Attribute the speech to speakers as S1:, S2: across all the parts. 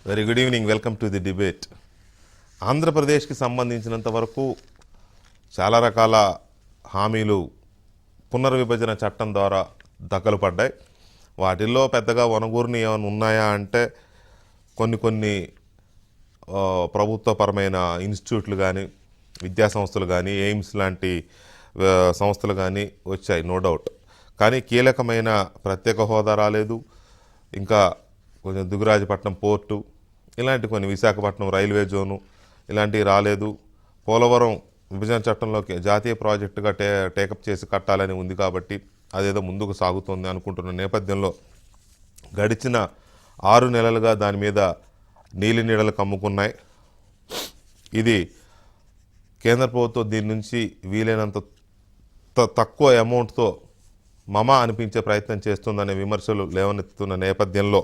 S1: Very good evening. Welcome to the debate. ఆంధ్రప్రదేశ్కి సంబంధించినంత వరకు చాలా రకాల హామీలు పునర్విభజన చట్టం ద్వారా దక్కలు పడ్డాయి. వాటిల్లో పెద్దగా వనగూరుని ఏమైనా ఉన్నాయా అంటే కొన్ని ప్రభుత్వపరమైన ఇన్స్టిట్యూట్లు కానీ, విద్యా సంస్థలు కానీ, ఎయిమ్స్ లాంటి సంస్థలు కానీ వచ్చాయి, నో డౌట్. కానీ కీలకమైన ప్రత్యేక హోదా రాలేదు. ఇంకా కొంచెం దుగ్గరాజపట్నం పోర్టు, ఇలాంటి కొన్ని, విశాఖపట్నం రైల్వే జోను, ఇలాంటివి రాలేదు. పోలవరం విభజన చట్టంలోకి జాతీయ ప్రాజెక్టుగా టేకప్ చేసి కట్టాలని ఉంది కాబట్టి అదేదో ముందుకు సాగుతోంది అనుకుంటున్న నేపథ్యంలో గడిచిన 6 నెలలుగా దాని మీద నీలి నీడలు కమ్ముకున్నాయి. ఇది కేంద్ర ప్రభుత్వం దీని నుంచి వీలైనంత తక్కువ అమౌంట్తో అనిపించే ప్రయత్నం చేస్తుందనే విమర్శలు లేవనెత్తుతున్న నేపథ్యంలో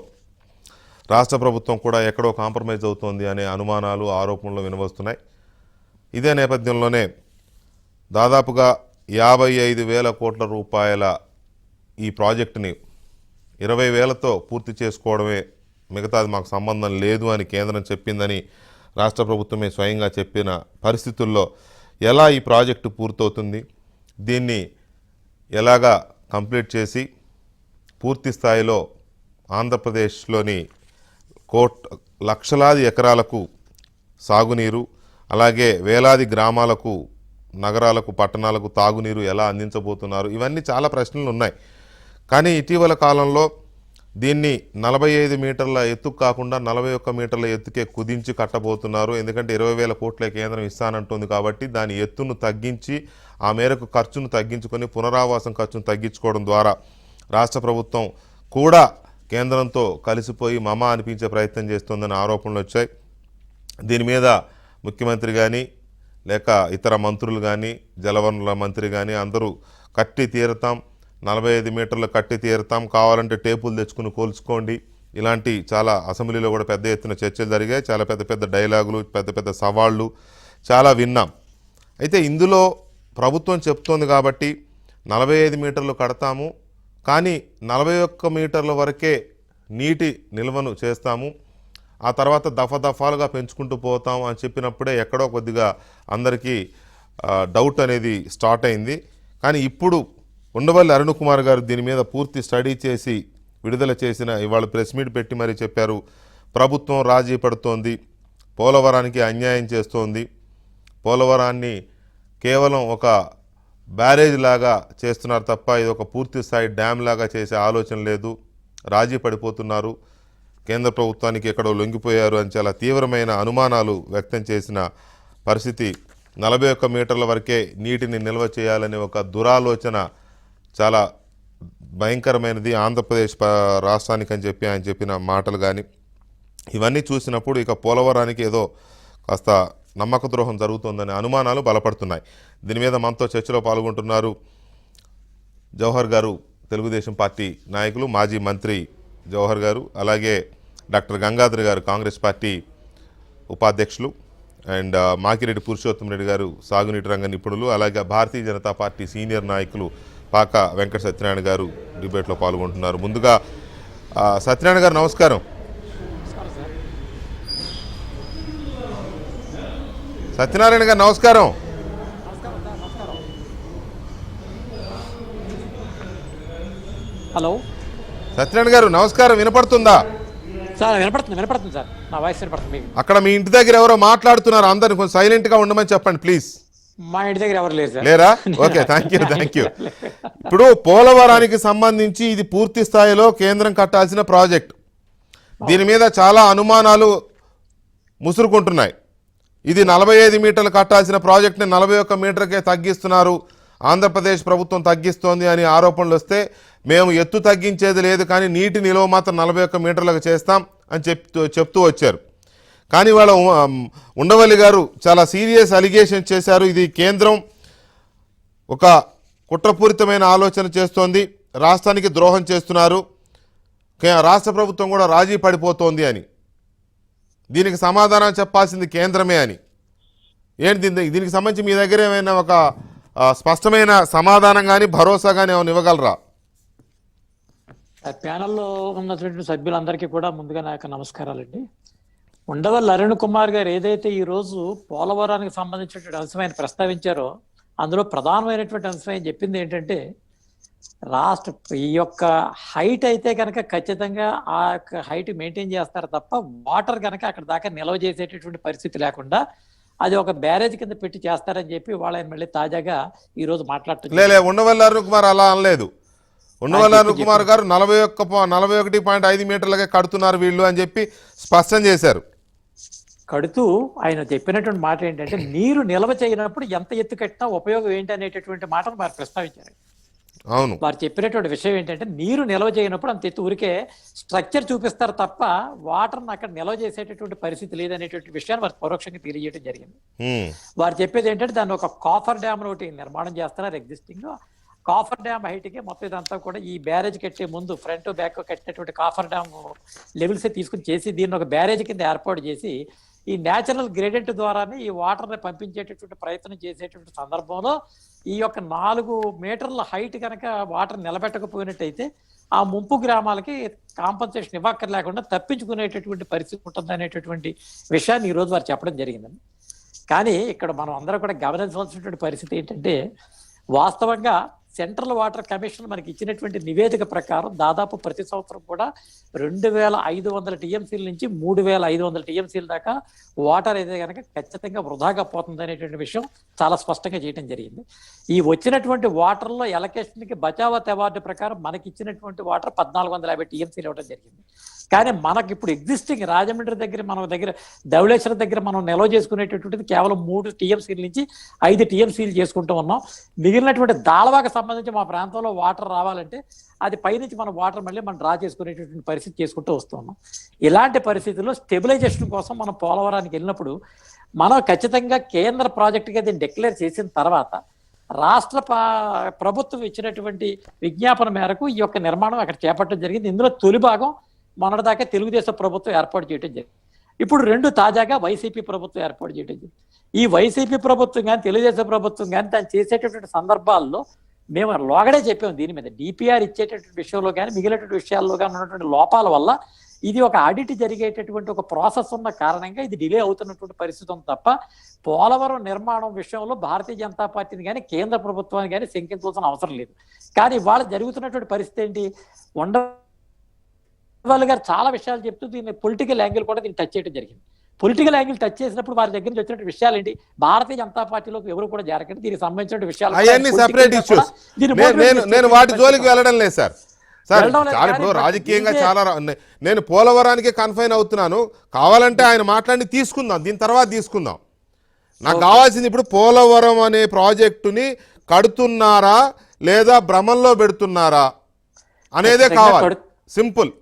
S1: రాష్ట్ర ప్రభుత్వం కూడా ఎక్కడో కాంప్రమైజ్ అవుతోంది అనే అనుమానాలు, ఆరోపణలు వినవస్తున్నాయి. ఇదే నేపథ్యంలోనే దాదాపుగా 55,000 కోట్ల రూపాయల ఈ ప్రాజెక్టుని 20,000తో పూర్తి చేసుకోవడమే, మిగతాది మాకు సంబంధం లేదు అని కేంద్రం చెప్పిందని రాష్ట్ర ప్రభుత్వమే స్వయంగా చెప్పిన పరిస్థితుల్లో ఎలా ఈ ప్రాజెక్టు పూర్తవుతుంది, దీన్ని ఎలాగా కంప్లీట్ చేసి పూర్తి స్థాయిలో ఆంధ్రప్రదేశ్లోని లక్షలాది ఎకరాలకు సాగునీరు, అలాగే వేలాది గ్రామాలకు, నగరాలకు, పట్టణాలకు తాగునీరు ఎలా అందించబోతున్నారు, ఇవన్నీ చాలా ప్రశ్నలు ఉన్నాయి. కానీ ఇటీవల కాలంలో దీన్ని 45 మీటర్ల ఎత్తుకు కాకుండా 41 మీటర్ల ఎత్తుకే కుదించి కట్టబోతున్నారు. ఎందుకంటే 20,000 కోట్లే కేంద్రం ఇస్తానంటుంది కాబట్టి దాని ఎత్తును తగ్గించి ఆ మేరకు ఖర్చును తగ్గించుకొని పునరావాసం ఖర్చును తగ్గించుకోవడం ద్వారా రాష్ట్ర ప్రభుత్వం కూడా కేంద్రంతో కలిసిపోయి అనిపించే ప్రయత్నం చేస్తోందని ఆరోపణలు వచ్చాయి. దీని మీద ముఖ్యమంత్రి కానీ, లేక ఇతర మంత్రులు కానీ, జలవనరుల మంత్రి కానీ అందరూ కట్టి తీరుతాం, 45 మీటర్లు కట్టి తీరుతాం, కావాలంటే టేపులు తెచ్చుకుని కోల్చుకోండి, ఇలాంటి చాలా అసెంబ్లీలో కూడా పెద్ద ఎత్తున చర్చలు జరిగాయి. చాలా పెద్ద పెద్ద డైలాగులు, పెద్ద పెద్ద సవాళ్ళు చాలా విన్నాం. అయితే ఇందులో ప్రభుత్వం చెప్తోంది కాబట్టి 45 మీటర్లు కడతాము, కానీ 41 మీటర్ల వరకే నీటి నిల్వను చేస్తాము, ఆ తర్వాత దఫాలుగా పెంచుకుంటూ పోతాం అని చెప్పినప్పుడే ఎక్కడో కొద్దిగా అందరికీ డౌట్ అనేది స్టార్ట్ అయింది. కానీ ఇప్పుడు ఉండవల్లి అరుణ్ కుమార్ గారు దీని మీద పూర్తి స్టడీ చేసి విడుదల చేసిన ఇవాళ ప్రెస్ మీట్ పెట్టి మరీ చెప్పారు, ప్రభుత్వం రాజీ పడుతోంది, పోలవరానికి అన్యాయం చేస్తోంది, పోలవరాన్ని కేవలం ఒక బ్యారేజ్ లాగా చేస్తున్నారు తప్ప ఇది ఒక పూర్తి స్థాయి డ్యామ్ లాగా చేసే ఆలోచన లేదు, రాజీ పడిపోతున్నారు, కేంద్ర ప్రభుత్వానికి ఎక్కడో లొంగిపోయారు అని చాలా తీవ్రమైన అనుమానాలు వ్యక్తం చేసిన పరిస్థితి. 41 మీటర్ల వరకే నీటిని నిల్వ చేయాలనే ఒక దురాలోచన చాలా భయంకరమైనది ఆంధ్రప్రదేశ్ రాష్ట్రానికి అని చెప్పి ఆయన చెప్పిన మాటలు కానీ ఇవన్నీ చూసినప్పుడు ఇక పోలవరానికి ఏదో కాస్త నమ్మక ద్రోహం జరుగుతుందనే అనుమానాలు బలపడుతున్నాయి. దీని మీద మనతో చర్చలో పాల్గొంటున్నారు జవహర్ గారు, తెలుగుదేశం పార్టీ నాయకులు, మాజీ మంత్రి జవహర్ గారు, అలాగే డాక్టర్ గంగాధర్ గారు, కాంగ్రెస్ పార్టీ ఉపాధ్యక్షులు, అండ్ మాకిరెడ్డి పురుషోత్తం రెడ్డి గారు, సాగునీటి రంగ నిపుణులు, అలాగే భారతీయ జనతా పార్టీ సీనియర్ నాయకులు పాక వెంకట సత్యనారాయణ గారు డిబేట్లో పాల్గొంటున్నారు. ముందుగా సత్యనారాయణ గారు నమస్కారం. సత్యనారాయణ గారు నమస్కారం.
S2: హలో
S1: సత్యనారాయణ గారు నమస్కారం, వినపడుతుందా?
S2: సార్ వినపడుతుంది సార్, నా వాయిస్ వినపడుతుంది మీకు?
S1: అక్కడ మీ ఇంటి దగ్గర ఎవరో మాట్లాడుతున్నారు, అందరిని కొంచెం సైలెంట్గా ఉండమని చెప్పండి ప్లీజ్.
S2: మా ఇంటి దగ్గర ఎవరు లేరు సార్.
S1: లేరా? Okay, thank you. ఇప్పుడు పోలవరానికి సంబంధించి ఇది పూర్తి స్థాయిలో కేంద్రం కట్టాల్సిన ప్రాజెక్ట్. దీని మీద చాలా అనుమానాలు ముసురుకుంటున్నాయి. ఇది 45 మీటర్లు కట్టాల్సిన ప్రాజెక్ట్ని 41 మీటర్కే తగ్గిస్తున్నారు, ఆంధ్రప్రదేశ్ ప్రభుత్వం తగ్గిస్తోంది అని ఆరోపణలు వస్తే మేము ఎత్తు తగ్గించేది లేదు కానీ నీటి నిల్వ మాత్రం 41 మీటర్లకు చేస్తాం అని చెప్తూ వచ్చారు. కానీ వాళ్ళ ఉండవల్లి గారు చాలా సీరియస్ అలిగేషన్ చేశారు, ఇది కేంద్రం ఒక కుట్రపూరితమైన ఆలోచన చేస్తోంది, రాష్ట్రానికి ద్రోహం చేస్తున్నారు, రాష్ట్ర ప్రభుత్వం కూడా రాజీ పడిపోతోంది అని. దీనికి సమాధానం చెప్పాల్సింది కేంద్రమే అని. ఏంటి దీనికి సంబంధించి మీ దగ్గర ఏమైనా ఒక స్పష్టమైన సమాధానం కానీ భరోసా కానీ ఏమైనా ఇవ్వగలరా?
S2: ప్యానెల్లో ఉన్నటువంటి సభ్యులందరికీ కూడా ముందుగా నా యొక్క నమస్కారాలండి. ఉండవల్లి అరుణ్ కుమార్ గారు ఏదైతే ఈ రోజు పోలవరానికి సంబంధించినటువంటి అంశం ఆయన ప్రస్తావించారో అందులో ప్రధానమైనటువంటి అంశం ఆయన చెప్పింది ఏంటంటే రాష్ట్ర ఈ యొక్క హైట్ అయితే కనుక ఖచ్చితంగా ఆ యొక్క హైట్ మెయింటైన్ చేస్తారు తప్ప వాటర్ కనుక అక్కడ దాకా నిల్వ చేసేటటువంటి పరిస్థితి లేకుండా అది ఒక బ్యారేజ్ కింద పెట్టి చేస్తారని చెప్పి వాళ్ళ ఆయన మళ్ళీ తాజాగా ఈ రోజు మాట్లాడుతున్నారు.
S1: లేలే ఉండవల్లి అరుణ్ కుమార్ అలా అనలేదు. ఉండవల్లి అరుణ్ కుమార్ గారు 41.5 మీటర్లకే కడుతున్నారు వీళ్ళు అని చెప్పి స్పష్టం చేశారు.
S2: కడుతూ ఆయన చెప్పినటువంటి మాట ఏంటంటే నీరు నిల్వ చేయనప్పుడు ఎంత ఎత్తు కట్టినా ఉపయోగం ఏంటి అనేటటువంటి మాటను వారు ప్రస్తావించారు.
S1: అవును,
S2: వారు చెప్పినటువంటి విషయం ఏంటంటే నీరు నిల్వ చేయనప్పుడు అంత ఎత్తు ఊరికే స్ట్రక్చర్ చూపిస్తారు తప్ప వాటర్ని అక్కడ నిల్వ చేసేటటువంటి పరిస్థితి లేదనేటువంటి విషయాన్ని వారు పరోక్షంగా తెలియజేయడం జరిగింది. వారు చెప్పేది ఏంటంటే దాన్ని ఒక కాఫర్ డ్యామ్ ఒకటి నిర్మాణం చేస్తున్నారు ఎగ్జిస్టింగ్. కాఫర్ డ్యామ్ హైట్కి మొత్తం ఇదంతా కూడా ఈ బ్యారేజ్ కట్టే ముందు ఫ్రంట్ బ్యాక్ కట్టినటువంటి కాఫర్ డ్యామ్ లెవెల్స్ తీసుకుని చేసి దీన్ని ఒక బ్యారేజ్ కింద ఏర్పాటు చేసి ఈ న్యాచురల్ గ్రేడెంట్ ద్వారానే ఈ వాటర్ని పంపించేటటువంటి ప్రయత్నం చేసేటువంటి సందర్భంలో ఈ యొక్క 4 మీటర్ల హైట్ కనుక వాటర్ నిలబెట్టకపోయినట్టయితే ఆ ముంపు గ్రామాలకి కాంపన్సేషన్ ఇవ్వక్కర్ లేకుండా తప్పించుకునేటటువంటి పరిస్థితి ఉంటుంది అనేటటువంటి విషయాన్ని ఈ రోజు వారు చెప్పడం జరిగిందండి. కానీ ఇక్కడ మనం అందరూ కూడా గమనించవలసినటువంటి పరిస్థితి ఏంటంటే వాస్తవంగా సెంట్రల్ వాటర్ కమిషన్ మనకి ఇచ్చినటువంటి నివేదిక ప్రకారం దాదాపు ప్రతి సంవత్సరం కూడా 2500 టీఎంసీల నుంచి 3500 టీఎంసీల దాకా వాటర్ అయితే కనుక ఖచ్చితంగా వృధాగా పోతుంది అనేటువంటి విషయం చాలా స్పష్టంగా చేయడం జరిగింది. ఈ వచ్చినటువంటి వాటర్లో ఎలకేషన్కి బచావత్ అవార్డు ప్రకారం మనకి ఇచ్చినటువంటి వాటర్ 1450 టీఎంసీలు ఇవ్వడం జరిగింది. కానీ మనకి ఇప్పుడు ఎగ్జిస్టింగ్ రాజమండ్రి దగ్గర మన దగ్గర ధవళేశ్వరం దగ్గర మనం నిల్వ చేసుకునేటటువంటిది కేవలం 3 టీఎంసీల నుంచి 5 టీఎంసీలు చేసుకుంటూ ఉన్నాం. మిగిలినటువంటి దాళవాకు సంబంధించి మా ప్రాంతంలో వాటర్ రావాలంటే అది పైనుంచి మనం వాటర్ మళ్ళీ మనం డ్రా చేసుకునేటటువంటి పరిస్థితి చేసుకుంటూ వస్తున్నాం. ఇలాంటి పరిస్థితుల్లో స్టెబిలైజేషన్ కోసం మనం పోలవరానికి వెళ్ళినప్పుడు మనం ఖచ్చితంగా కేంద్ర ప్రాజెక్టుగా దీన్ని డిక్లేర్ చేసిన తర్వాత రాష్ట్ర ప్రభుత్వం ఇచ్చినటువంటి విజ్ఞాపన మేరకు ఈ యొక్క నిర్మాణం అక్కడ చేపట్టడం జరిగింది. ఇందులో తొలి భాగం మొన్నటిదాకా తెలుగుదేశం ప్రభుత్వం ఏర్పాటు చేయడం జరిగింది. ఇప్పుడు 2 తాజాగా వైసీపీ ప్రభుత్వం ఏర్పాటు చేయడం జరిగింది. ఈ వైసీపీ ప్రభుత్వం కానీ తెలుగుదేశం ప్రభుత్వం కానీ దాన్ని చేసేటటువంటి సందర్భాల్లో మేము లోగడే చెప్పాము దీని మీద డిపిఆర్ ఇచ్చేటటువంటి విషయంలో కానీ మిగిలినటువంటి విషయాల్లో కానీ ఉన్నటువంటి లోపాల వల్ల ఇది ఒక ఆడిట్ జరిగేటటువంటి ఒక ప్రాసెస్ ఉన్న కారణంగా ఇది డిలే అవుతున్నటువంటి పరిస్థితి ఉంది తప్ప పోలవరం నిర్మాణం విషయంలో భారతీయ జనతా పార్టీని కానీ కేంద్ర ప్రభుత్వాన్ని కానీ శంకించాల్సిన అవసరం లేదు. కానీ ఇవాళ జరుగుతున్నటువంటి పరిస్థితి ఏంటి, ఉండవల్లి గారు చాలా విషయాలు చెప్తూ దీన్ని పొలిటికల్ యాంగిల్ కూడా దీన్ని టచ్ చేయడం జరిగింది. పొలిటికల్ యాంగిల్ టచ్ చేసినప్పుడు వారి దగ్గర నుంచి వచ్చిన విషయాలు ఏంటి, భారతీయ జనతా పార్టీలోకి ఎవరు కూడా జరగండి, దీనికి సంబంధించిన విషయాలు
S1: అవన్నీ సెపరేట్ ఇష్యూస్. నేను వాటి జోలికి వెళ్ళడం లేదు సార్. సార్ ఇప్పుడు రాజకీయంగా చాలా నేను పోలవరానికి కన్ఫైన్ అవుతున్నాను. కావాలంటే ఆయన మాట్లాడి తీసుకుందాం, దీని తర్వాత తీసుకుందాం. నాకు కావాల్సింది ఇప్పుడు పోలవరం అనే ప్రాజెక్టుని కడుతున్నారా లేదా భ్రమంలో పెడుతున్నారా అనేదే కావాలి. సింపుల్.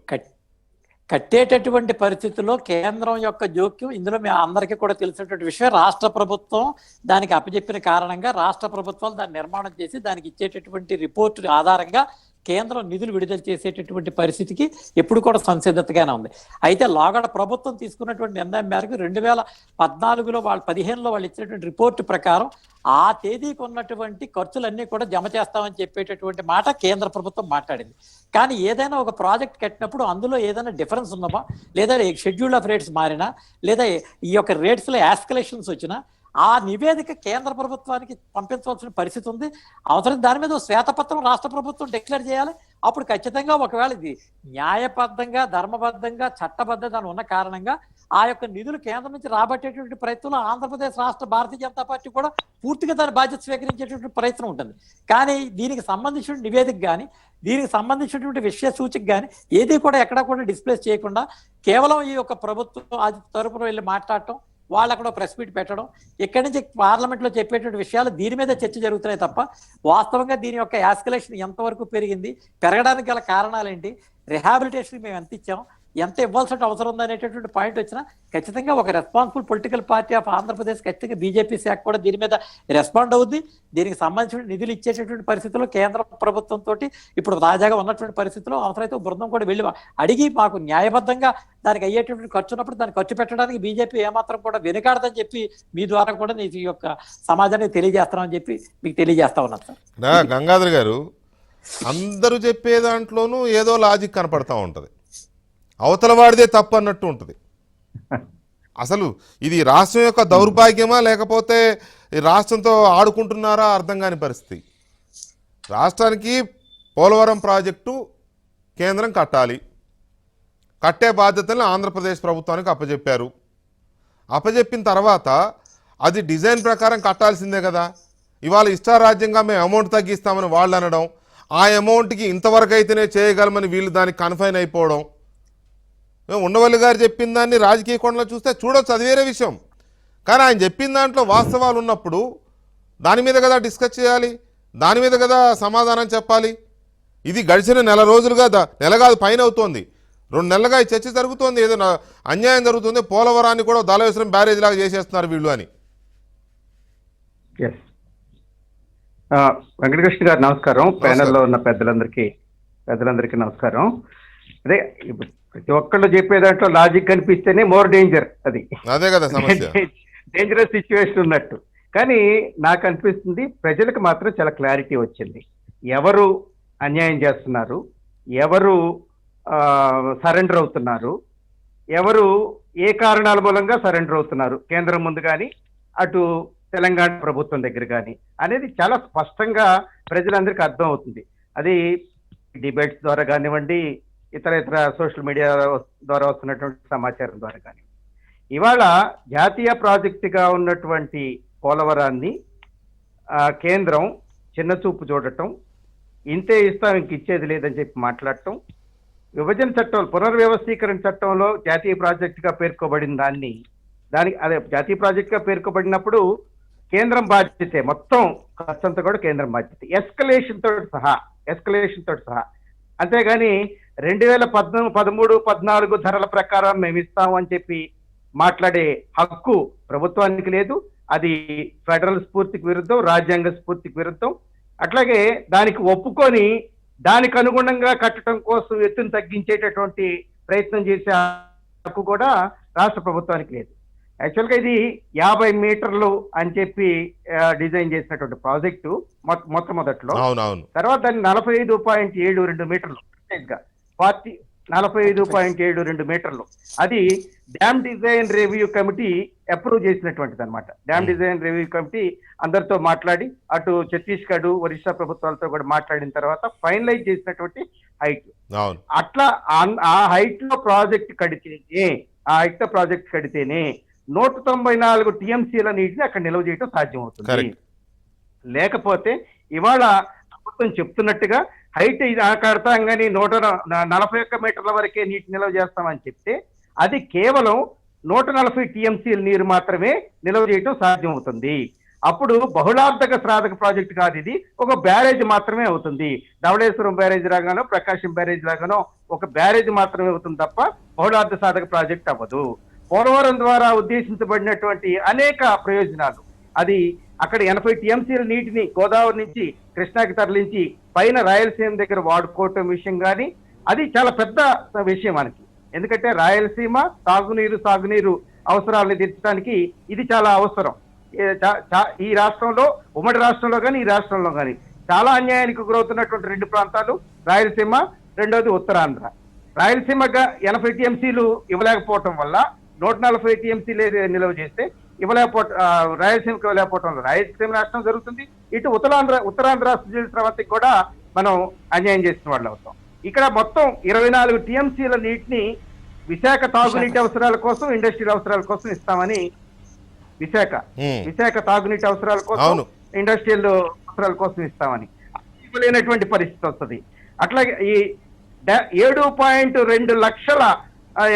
S2: కట్టేటటువంటి పరిస్థితుల్లో కేంద్రం యొక్క జోక్యం ఇందులో మేము అందరికీ కూడా తెలిసినటువంటి విషయం. రాష్ట్ర ప్రభుత్వం దానికి అప్పచెప్పిన కారణంగా రాష్ట్ర ప్రభుత్వాలు దాన్ని నిర్మాణం చేసి దానికి ఇచ్చేటటువంటి రిపోర్టు ఆధారంగా కేంద్రం నిధులు విడుదల చేసేటటువంటి పరిస్థితికి ఎప్పుడు కూడా సంసిద్ధతగానే ఉంది. అయితే లోగడ ప్రభుత్వం తీసుకున్నటువంటి నిర్ణయం మేరకు 2014లో వాళ్ళు 15లో వాళ్ళు ఇచ్చినటువంటి రిపోర్టు ప్రకారం ఆ తేదీకి ఉన్నటువంటి ఖర్చులన్నీ కూడా జమ చేస్తామని చెప్పేటటువంటి మాట కేంద్ర ప్రభుత్వం మాట్లాడింది. కానీ ఏదైనా ఒక ప్రాజెక్ట్ కట్టినప్పుడు అందులో ఏదైనా డిఫరెన్స్ ఉన్నమా, లేదా షెడ్యూల్ ఆఫ్ రేట్స్ మారినా, లేదా ఈ యొక్క రేట్స్లో యాస్కలేషన్స్ వచ్చినా ఆ నివేదిక కేంద్ర ప్రభుత్వానికి పంపించవలసిన పరిస్థితి ఉంది. అవసరం దాని మీద శ్వేతపత్రం రాష్ట్ర ప్రభుత్వం డిక్లేర్ చేయాలి. అప్పుడు ఖచ్చితంగా ఒకవేళ ఇది న్యాయబద్ధంగా ధర్మబద్ధంగా చట్టబద్ధత ఉన్న కారణంగా ఆ యొక్క నిధులు కేంద్రం నుంచి రాబట్టేటువంటి ప్రయత్నంలో ఆంధ్రప్రదేశ్ రాష్ట్ర భారతీయ జనతా పార్టీ కూడా పూర్తిగా దాని బాధ్యత స్వీకరించేటువంటి ప్రయత్నం ఉంటుంది. కానీ దీనికి సంబంధించిన నివేదిక కానీ దీనికి సంబంధించినటువంటి విషయ సూచిక కానీ ఏది కూడా ఎక్కడా కూడా డిస్ప్లేస్ చేయకుండా కేవలం ఈ యొక్క ప్రభుత్వం అది తరపున వెళ్ళి మాట్లాడటం, వాళ్ళు అక్కడ ప్రెస్ మీట్ పెట్టడం, ఇక్కడి నుంచి పార్లమెంట్లో చెప్పేటువంటి విషయాలు దీని మీద చర్చ జరుగుతున్నాయి తప్ప వాస్తవంగా దీని యొక్క యాస్కలేషన్ ఎంతవరకు పెరిగింది, పెరగడానికి గల కారణాలు ఏంటి, రిహాబిలిటేషన్ మేము ఎంత ఇచ్చాం, ఎంత ఇవ్వాల్సిన అవసరం ఉంది అనేటటువంటి పాయింట్ వచ్చినా ఖచ్చితంగా ఒక responsible political party of Andhra Pradesh ఖచ్చితంగా బీజేపీ శాఖ కూడా దీని మీద రెస్పాండ్ అవుద్ది. దీనికి సంబంధించిన నిధులు ఇచ్చేటటువంటి పరిస్థితుల్లో కేంద్ర ప్రభుత్వంతో ఇప్పుడు తాజాగా ఉన్నటువంటి పరిస్థితుల్లో అవసరమైతే బృందం కూడా వెళ్ళి అడిగి మాకు న్యాయబద్ధంగా దానికి అయ్యేటటువంటి ఖర్చు ఉన్నప్పుడు దాన్ని ఖర్చు పెట్టడానికి బీజేపీ ఏమాత్రం కూడా వెనుకాడదని చెప్పి మీ ద్వారా కూడా ఈ యొక్క సమాజానికి తెలియజేస్తామని చెప్పి మీకు తెలియజేస్తా ఉన్నాను సార్.
S1: గంగాధర్ గారు, అందరూ చెప్పే దాంట్లోనూ ఏదో లాజిక్ కనపడతా ఉంటది, అవతల వాడిదే తప్పు అన్నట్టు ఉంటుంది. అసలు ఇది రాష్ట్రం యొక్క దౌర్భాగ్యమా లేకపోతే ఈ రాష్ట్రంతో ఆడుకుంటున్నారా అర్థం కాని పరిస్థితి. రాష్ట్రానికి పోలవరం ప్రాజెక్టు కేంద్రం కట్టాలి, కట్టే బాధ్యతలను ఆంధ్రప్రదేశ్ ప్రభుత్వానికి అప్పచెప్పారు. అప్పచెప్పిన తర్వాత అది డిజైన్ ప్రకారం కట్టాల్సిందే కదా. ఇవాళ ఇష్టారాజ్యంగా మేము అమౌంట్ తగ్గిస్తామని వాళ్ళు అనడం, ఆ అమౌంట్కి ఇంతవరకు అయితేనే చేయగలమని వీళ్ళు దానికి కన్ఫైన్ అయిపోవడం. ఉండవల్లి గారు చెప్పిన దాన్ని రాజకీయ కోణంలో చూస్తే చూడొచ్చు, అది వేరే విషయం. కానీ ఆయన చెప్పిన దాంట్లో వాస్తవాలు ఉన్నప్పుడు దాని మీద కదా డిస్కస్ చేయాలి, దాని మీద కదా సమాధానం చెప్పాలి. ఇది గడిచిన నెల రోజులుగా నెల కాదు పైన అవుతోంది, 2 నెలలుగా ఈ చర్చ జరుగుతోంది. ఏదో అన్యాయం జరుగుతుంది, పోలవరాన్ని కూడా దాలవేశ్వరం బ్యారేజ్ లాగా చేసేస్తున్నారు వీళ్ళు అని.
S3: వెంకటకృష్ణ గారు నమస్కారం. ప్యానెల్లో ఉన్న పెద్దలందరికీ నమస్కారం. అదే ప్రతి ఒక్కళ్ళు చెప్పే దాంట్లో లాజిక్ కనిపిస్తేనే మోర్ డేంజర్, అది
S1: అదే కదా సమస్య,
S3: డేంజరస్ సిచ్యువేషన్ ఉన్నట్టు. కానీ నాకు అనిపిస్తుంది ప్రజలకు మాత్రం చాలా క్లారిటీ వచ్చింది. ఎవరు అన్యాయం చేస్తున్నారు, ఎవరు సరెండర్ అవుతున్నారు, ఎవరు ఏ కారణాల మూలంగా సరెండర్ అవుతున్నారు, కేంద్రం ముందు కానీ అటు తెలంగాణ ప్రభుత్వం దగ్గర కానీ అనేది చాలా స్పష్టంగా ప్రజలందరికీ అర్థం అవుతుంది. అది డిబేట్స్ ద్వారా కానివ్వండి, ఇతర సోషల్ మీడియా ద్వారా వస్తున్నటువంటి సమాచారం ద్వారా కానీ. ఇవాళ జాతీయ ప్రాజెక్టుగా ఉన్నటువంటి పోలవరాన్ని కేంద్రం చిన్న చూపు చూడటం, ఇంతే ఇస్తాం ఇంక ఇచ్చేది లేదని చెప్పి మాట్లాడటం, విభజన చట్టం పునర్వ్యవస్థీకరణ చట్టంలో జాతీయ ప్రాజెక్టుగా పేర్కొబడిన అదే జాతీయ ప్రాజెక్టుగా పేర్కొబడినప్పుడు కేంద్రం బాధ్యతే, మొత్తం ఖర్చంతా కూడా కేంద్రం బాధ్యత, ఎస్కలేషన్ తోటి సహా. అంతేగాని 2013-14 ధరల ప్రకారం మేము ఇస్తాము అని చెప్పి మాట్లాడే హక్కు ప్రభుత్వానికి లేదు. అది ఫెడరల్ స్ఫూర్తికి విరుద్ధం, రాజ్యాంగ స్ఫూర్తికి విరుద్ధం. అట్లాగే దానికి ఒప్పుకొని దానికి అనుగుణంగా కట్టడం కోసం ఎత్తును తగ్గించేటటువంటి ప్రయత్నం చేసే హక్కు కూడా రాష్ట్ర ప్రభుత్వానికి లేదు. యాక్చువల్గా ఇది 50 మీటర్లు అని చెప్పి డిజైన్ చేసినటువంటి ప్రాజెక్టు మొట్టమొదట్లో. తర్వాత దాన్ని 45.72 మీటర్లు, 45.72 మీటర్లు అది dam design review committee approve చేసినటువంటిది అనమాట. డ్యామ్ డిజైన్ రివ్యూ కమిటీ అందరితో మాట్లాడి, అటు ఛత్తీస్గఢ్, ఒరిస్సా ప్రభుత్వాలతో కూడా మాట్లాడిన తర్వాత ఫైనలైజ్ చేసినటువంటి హైట్. అట్లా ఆ హైట్ లో ప్రాజెక్ట్ కడితేనే 194 టీఎంసీల నీటిని అక్కడ నిల్వ చేయడం సాధ్యం అవుతుంది. లేకపోతే ఇవాళ ప్రభుత్వం చెప్తున్నట్టుగా హైట్ ఇది కడతాంగాని 141 మీటర్ల వరకే నీటి నిల్వ చేస్తామని చెప్తే అది కేవలం 140 టీఎంసీల నీరు మాత్రమే నిల్వ చేయడం సాధ్యం అవుతుంది. అప్పుడు బహుళార్థక సాధక ప్రాజెక్టు కాదు, ఇది ఒక బ్యారేజ్ మాత్రమే అవుతుంది. ధవళేశ్వరం బ్యారేజ్ లాగానో, ప్రకాశం బ్యారేజ్ లాగానో ఒక బ్యారేజ్ మాత్రమే అవుతుంది తప్ప బహుళార్థ సాధక ప్రాజెక్ట్ అవ్వదు. పోలవరం ద్వారా ఉద్దేశించబడినటువంటి అనేక ప్రయోజనాలు, అది అక్కడ 80 టీఎంసీల నీటిని గోదావరి నుంచి కృష్ణాకి తరలించి పైన రాయలసీమ దగ్గర వాడుకోవటం విషయం కానీ అది చాలా పెద్ద విషయం మనకి. ఎందుకంటే రాయలసీమ సాగునీరు అవసరాలను తీర్చడానికి ఇది చాలా అవసరం. ఈ రాష్ట్రంలో, ఉమ్మడి రాష్ట్రంలో కానీ ఈ రాష్ట్రంలో కానీ చాలా అన్యాయానికి గురవుతున్నటువంటి 2 ప్రాంతాలు రాయలసీమ, రెండోది ఉత్తరాంధ్ర. రాయలసీమగా 80 టీఎంసీలు ఇవ్వలేకపోవటం వల్ల 140 టీఎంసీలు నిల్వ చేస్తే రాయలసీమకి ఇవ్వలేకపోవటం వల్ల రాయలసీమ రాష్ట్రం జరుగుతుంది. ఇటు ఉత్తరాంధ్ర రాష్ట్రానికి కూడా మనం అన్యాయం చేసిన వాళ్ళు అవుతాం. ఇక్కడ మొత్తం 24 టీఎంసీల నీటిని విశాఖ తాగునీటి అవసరాల కోసం, ఇండస్ట్రియల్ అవసరాల కోసం ఇస్తామని విశాఖ తాగునీటి అవసరాల కోసం, ఇండస్ట్రియల్ అవసరాల కోసం ఇస్తామని ఇవ్వలేనటువంటి పరిస్థితి వస్తుంది. అట్లాగే ఈ 7.2 లక్షల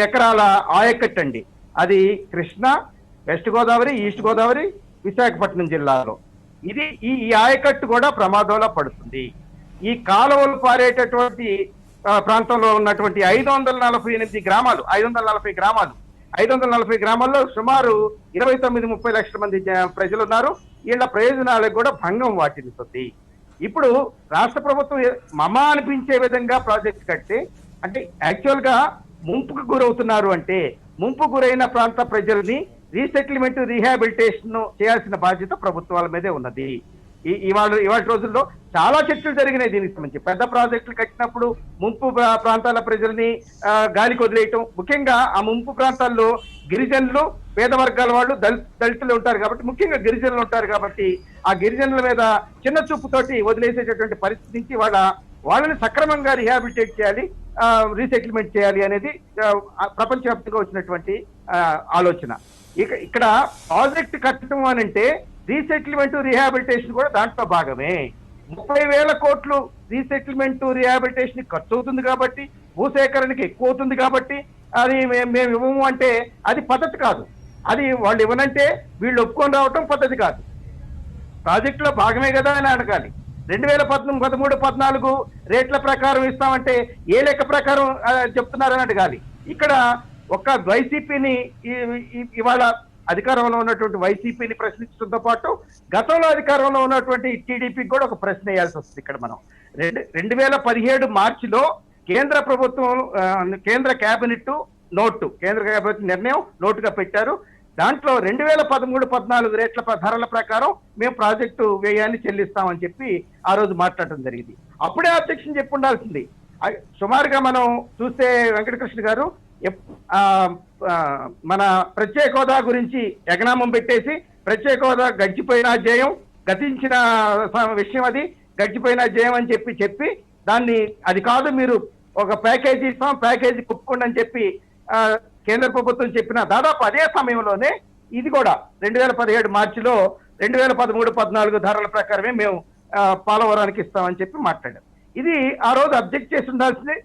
S3: ఎకరాల ఆయకట్టు అండి, అది కృష్ణా, వెస్ట్ గోదావరి, ఈస్ట్ గోదావరి, విశాఖపట్నం జిల్లాలో. ఈ ఆయకట్టు కూడా ప్రమాదంలో పడుతుంది. ఈ కాలువలు పారేటటువంటి ప్రాంతంలో ఉన్నటువంటి 540 గ్రామాల్లో సుమారు 29-30 లక్షల మంది ప్రజలు ఉన్నారు. వీళ్ళ ప్రయోజనాలకు కూడా భంగం వాటిల్లుతుంది. ఇప్పుడు రాష్ట్ర ప్రభుత్వం మమా అనిపించే విధంగా ప్రాజెక్ట్ కడితే, అంటే యాక్చువల్ గా ముంపుకు గురవుతున్నారు అంటే ముంపు గురైన ప్రాంత ప్రజల్ని రీసెటిల్మెంట్, రీహాబిలిటేషన్ చేయాల్సిన బాధ్యత ప్రభుత్వాల మీదే ఉన్నది. ఇవాళ రోజుల్లో చాలా చర్చలు జరిగినాయి దీనికి సంబంధించి. పెద్ద ప్రాజెక్టులు కట్టినప్పుడు ముంపు ప్రాంతాల ప్రజల్ని గాలికి వదిలేయటం, ముఖ్యంగా ఆ ముంపు ప్రాంతాల్లో గిరిజనులు, పేద వర్గాల వాళ్ళు, దళితులు ఉంటారు కాబట్టి, ముఖ్యంగా గిరిజనులు ఉంటారు కాబట్టి ఆ గిరిజనుల మీద చిన్న చూపుతోటి వదిలేసేటటువంటి పరిస్థితి నుంచి వాళ్ళని సక్రమంగా రిహాబిలిటేట్ చేయాలి, రీసెటిల్మెంట్ చేయాలి అనేది ప్రపంచవ్యాప్తంగా వచ్చినటువంటి ఆలోచన. ఇక్కడ ప్రాజెక్ట్ కట్టడం అనంటే రీసెటిల్మెంట్, రిహాబిలిటేషన్ కూడా దాంట్లో భాగమే. 30,000 కోట్లు రీసెటిల్మెంట్, రిహాబిలిటేషన్ ఖర్చు అవుతుంది కాబట్టి, భూసేకరణకి ఎక్కువ అవుతుంది కాబట్టి అది మేము ఇవ్వము అంటే అది పద్ధతి కాదు. అది వాళ్ళు ఇవ్వనంటే వీళ్ళు ఒప్పుకొని రావటం పద్ధతి కాదు. ప్రాజెక్టులో భాగమే కదా అని అడగాలి. 2013, 14 రేట్ల ప్రకారం ఇస్తామంటే ఏ లెక్క ప్రకారం చెప్తున్నారని అడగాలి. ఇక్కడ ఒక్క వైసీపీని ఇవాళ అధికారంలో ఉన్నటువంటి వైసీపీని ప్రశ్నించడంతో పాటు గతంలో అధికారంలో ఉన్నటువంటి టీడీపీకి కూడా ఒక ప్రశ్న వేయాల్సి వస్తుంది. ఇక్కడ మనం 2017 మార్చిలో కేంద్ర ప్రభుత్వం, కేంద్ర కేబినెట్ నిర్ణయం నోటుగా పెట్టారు. దాంట్లో 2013, 14 రేట్ల ధరల ప్రకారం మేము ప్రాజెక్టు వ్యయాన్ని చెల్లిస్తామని చెప్పి ఆ రోజు మాట్లాడటం జరిగింది. అప్పుడే అబ్జెక్షన్ చెప్పి ఉండాల్సింది. సుమారుగా మనం చూస్తే వెంకటకృష్ణ గారు మన ప్రత్యేక హోదా గురించి ఎగనామం పెట్టేసి, ప్రత్యేక హోదా గడిచిపోయిన జయం, గతించిన విషయం, అది గడిచిపోయిన జయం అని చెప్పి దాన్ని అది కాదు, మీరు ఒక ప్యాకేజీ ఇస్తాం, ప్యాకేజీ ఒప్పుకోండి అని చెప్పి కేంద్ర ప్రభుత్వం చెప్పిన దాదాపు అదే సమయంలోనే ఇది కూడా 2017 మార్చిలో 2013, 14 ధరల ప్రకారమే మేము పోలవరానికి ఇస్తామని చెప్పి మాట్లాడాం. ఇది ఆ రోజు అబ్జెక్ట్ చేసి ఉండాల్సింది.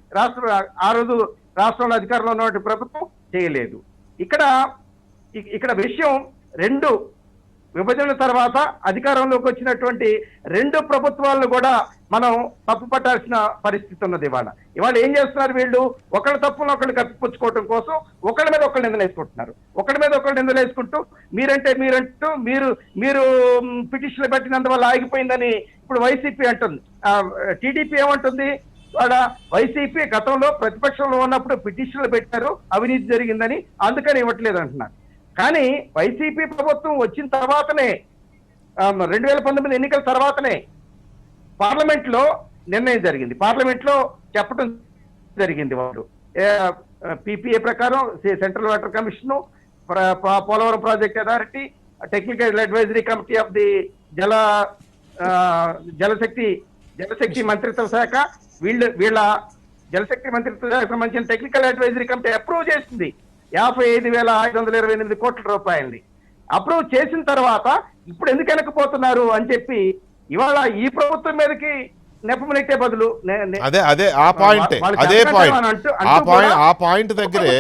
S3: ఆ రోజు రాష్ట్రంలో అధికారంలో ఉన్నటువంటి ప్రభుత్వం చేయలేదు. ఇక్కడ విషయం, రెండు విభజన తర్వాత అధికారంలోకి వచ్చినటువంటి 2 ప్రభుత్వాలను కూడా మనం తప్పు పట్టాల్సిన పరిస్థితి ఉన్నది. ఇవాళ ఏం చేస్తున్నారు వీళ్ళు? ఒకళ్ళ తప్పులను ఒకళ్ళు కప్పిపుచ్చుకోవడం కోసం ఒకళ్ళ మీద ఒకళ్ళు నిందలేసుకుంటున్నారు. ఒకళ్ళ మీద ఒకళ్ళు నిందలేసుకుంటూ మీరు పిటిషన్లు పెట్టినందువల్ల ఆగిపోయిందని ఇప్పుడు వైసీపీ అంటుంది. టీడీపీ ఏమంటుంది? వైసీపీ గతంలో ప్రతిపక్షంలో ఉన్నప్పుడు పిటిషన్లు పెట్టారు, అవినీతి జరిగిందని, అందుకని ఇవ్వట్లేదు అంటున్నారు. కానీ వైసీపీ ప్రభుత్వం వచ్చిన తర్వాతనే, 2019 ఎన్నికల తర్వాతనే పార్లమెంట్ లో నిర్ణయం జరిగింది. పార్లమెంట్ లో చెప్పడం జరిగింది. వాళ్ళు పిపిఏ ప్రకారం central water commission, Polavaram project authority, technical advisory committee of the Jal Shakti మంత్రిత్వ శాఖ, వీళ్ళ జలశక్తి మంత్రిత్వ శాఖకు సంబంధించిన టెక్నికల్ అడ్వైజరీ కమిటీ అప్రూవ్ చేసింది 55,528 కోట్ల రూపాయలని. అప్రూవ్ చేసిన తర్వాత ఇప్పుడు ఎందుకు వెనకపోతున్నారు అని చెప్పి ఇవాళ ఈ ప్రభుత్వం మీదకి నెపమునెట్టే బదులు
S1: ఆ పాయింట్ దగ్గరే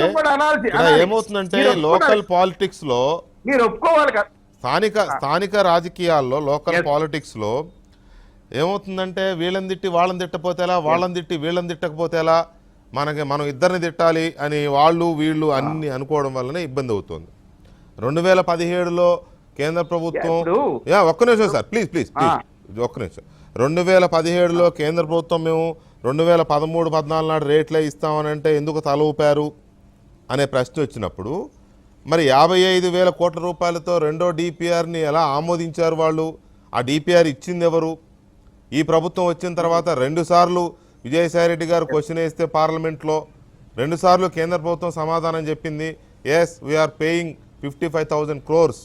S1: ఏమవుతుందంటే, లోకల్ పాలిటిక్స్ లో
S3: మీరు ఒప్పుకోవాలి కదా,
S1: స్థానిక రాజకీయాల్లో, లోకల్ పాలిటిక్స్ లో ఏమవుతుందంటే, వీళ్ళని తిట్టి వాళ్ళని తిట్టపోతేలా, వాళ్ళని తిట్టి వీళ్ళని తిట్టకపోతేలా, మనం ఇద్దరిని తిట్టాలి అని వాళ్ళు వీళ్ళు అన్ని అనుకోవడం వల్లనే ఇబ్బంది అవుతుంది. 2017లో కేంద్ర ప్రభుత్వం, ఒక్క నిమిషం సార్, ప్లీజ్ ఒక్క నిమిషం. 2017లో కేంద్ర ప్రభుత్వం మేము 2013, 14 నాడు రేట్లే ఇస్తామని అంటే ఎందుకు తల ఊపారు అనే ప్రశ్న వచ్చినప్పుడు, మరి 55,000 కోట్ల రూపాయలతో రెండో డిపిఆర్ని ఎలా ఆమోదించారు వాళ్ళు? ఆ డిపిఆర్ ఇచ్చింది ఎవరు? ఈ ప్రభుత్వం వచ్చిన తర్వాత 2 సార్లు విజయసాయిరెడ్డి గారు క్వశ్చన్ వేస్తే పార్లమెంట్లో 2 సార్లు కేంద్ర ప్రభుత్వం సమాధానం చెప్పింది, yes we're paying 55,000 crores,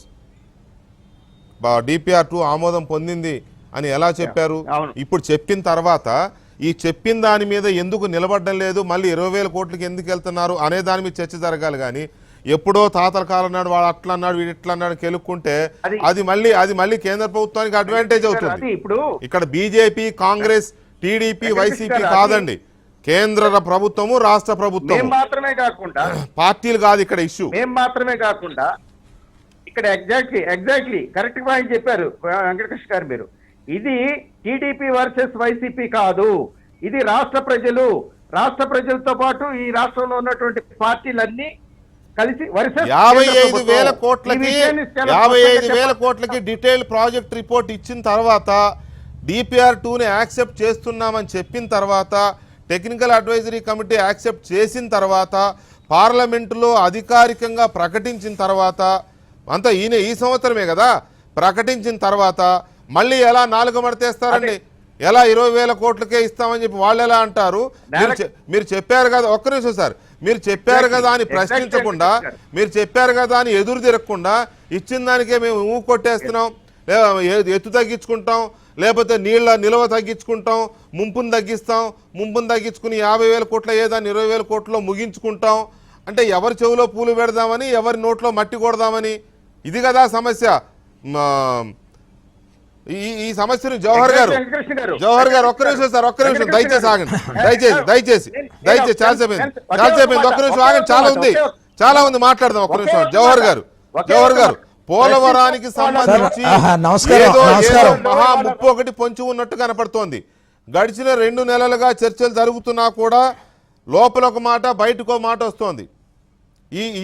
S1: DPR 2 ఆమోదం పొందింది అని ఎలా చెప్పారు? ఇప్పుడు చెప్పిన తర్వాత ఈ చెప్పిన దాని మీద ఎందుకు నిలబడడం లేదు, మళ్ళీ 20,000 కోట్లకి ఎందుకు వెళ్తున్నారు అనే దాని మీద చర్చ జరగాలి. కానీ ఎప్పుడో తాతల కాలం నాడు వాడు అట్లా అన్నాడు వీడు ఇట్లా అన్నాడు కెలుక్కుంటే అది మళ్ళీ కేంద్ర ప్రభుత్వానికి అడ్వాంటేజ్ అవుతుంది. ఇక్కడ బీజేపీ, కాంగ్రెస్, టీడీపీ, వైసీపీ కాదండి, కేంద్ర ప్రభుత్వము, రాష్ట్ర ప్రభుత్వం
S3: మాత్రమే కాకుండా
S1: పార్టీలు కాదు ఇక్కడ ఇష్యూ.
S3: మాత్రమే కాకుండా ఇక్కడ ఎగ్జాక్ట్లీ కరెక్ట్ పాయింట్ చెప్పారు వెంకటకృష్ణ గారు మీరు. ఇది టీడీపీ వర్సెస్ వైసీపీ కాదు, ఇది రాష్ట్ర ప్రజలతో పాటు ఈ రాష్ట్రంలో ఉన్నటువంటి పార్టీలన్నీ కలిసి
S1: 55,000 కోట్లకి డీటెయిల్ ప్రాజెక్ట్ రిపోర్ట్ ఇచ్చిన తర్వాత, డిపిఆర్ 2ని యాక్సెప్ట్ చేస్తున్నామని చెప్పిన తర్వాత, టెక్నికల్ అడ్వైజరీ కమిటీ యాక్సెప్ట్ చేసిన తర్వాత, పార్లమెంటులో అధికారికంగా ప్రకటించిన తర్వాత, అంతా ఈ సంవత్సరమే కదా ప్రకటించిన తర్వాత, మళ్ళీ ఎలా నాలుగు మడతేస్తారండి? ఎలా 20,000 కోట్లకే ఇస్తామని చెప్పి వాళ్ళు ఎలా అంటారు? మీరు చెప్పారు కదా, ఒక్క నిమిషం సార్, మీరు చెప్పారు కదా అని ప్రశ్నించకుండా, మీరు చెప్పారు కదా అని ఎదురు తిరగకుండా ఇచ్చిన దానికే మేము కొట్టేస్తున్నాం, ఎత్తు తగ్గించుకుంటాం, లేకపోతే నీళ్ళ నిల్వ తగ్గించుకుంటాం, ముంపును తగ్గించుకుని 50,000 కోట్ల ఏదాన్ని 20,000 కోట్లలో ముగించుకుంటాం అంటే ఎవరి చెవులో పూలు పెడదామని, ఎవరి నోట్లో మట్టి కొడదామని? ఇది కదా సమస్య. ఈ సమస్యను జవహర్ గారు ఒక్క నిమిషం సార్, ఒక్క నిమిషం దయచేసి ఆగండి, దయచేసి చాలాసేపు ఒక్క నిమిషం ఆగండి, చాలా ఉంది మాట్లాడదాం. ఒక్క నిమిషం జవహర్ గారు పోలవరానికి సంబంధించి ఏదో మహా ముప్పు ఒకటి పొంచి ఉన్నట్టు కనపడుతోంది. గడిచిన 2 నెలలుగా చర్చలు జరుగుతున్నా కూడా లోపల ఒక మాట బయటకో మాట వస్తోంది.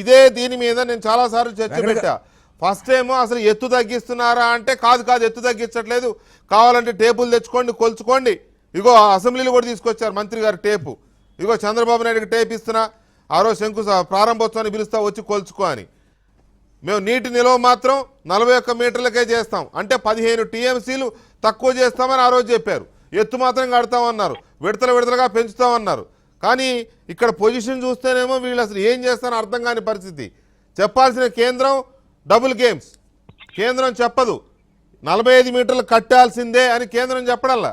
S1: ఇదే దీని మీద నేను చాలాసార్లు చర్చ పెట్టా. ఫస్ట్ టైం అసలు ఎత్తు తగ్గిస్తున్నారా అంటే కాదు ఎత్తు తగ్గించట్లేదు, కావాలంటే టేపులు తెచ్చుకోండి, కొలుచుకోండి. ఇగో అసెంబ్లీలో కూడా తీసుకొచ్చారు మంత్రి గారు టేపు. ఇగో చంద్రబాబు నాయుడుకి టేప్ ఇస్తున్నా, ఆ రోజు ప్రారంభోత్సవాన్ని పిలుస్తా వచ్చి కొలుచుకో అని. మేము నీటి నిల్వ మాత్రం 41 మీటర్లకే చేస్తాం అంటే 15 టీఎంసీలు తక్కువ చేస్తామని ఆ రోజు చెప్పారు. ఎత్తు మాత్రం కడతామన్నారు, విడతలుగా పెంచుతామన్నారు. కానీ ఇక్కడ పొజిషన్ చూస్తేనేమో వీళ్ళు అసలు ఏం చేస్తారో అర్థం కాని పరిస్థితి. చెప్పాల్సిన కేంద్రం డబుల్ గేమ్స్, కేంద్రం చెప్పదు 45 మీటర్లు కట్టాల్సిందే అని కేంద్రం చెప్పడల్లా.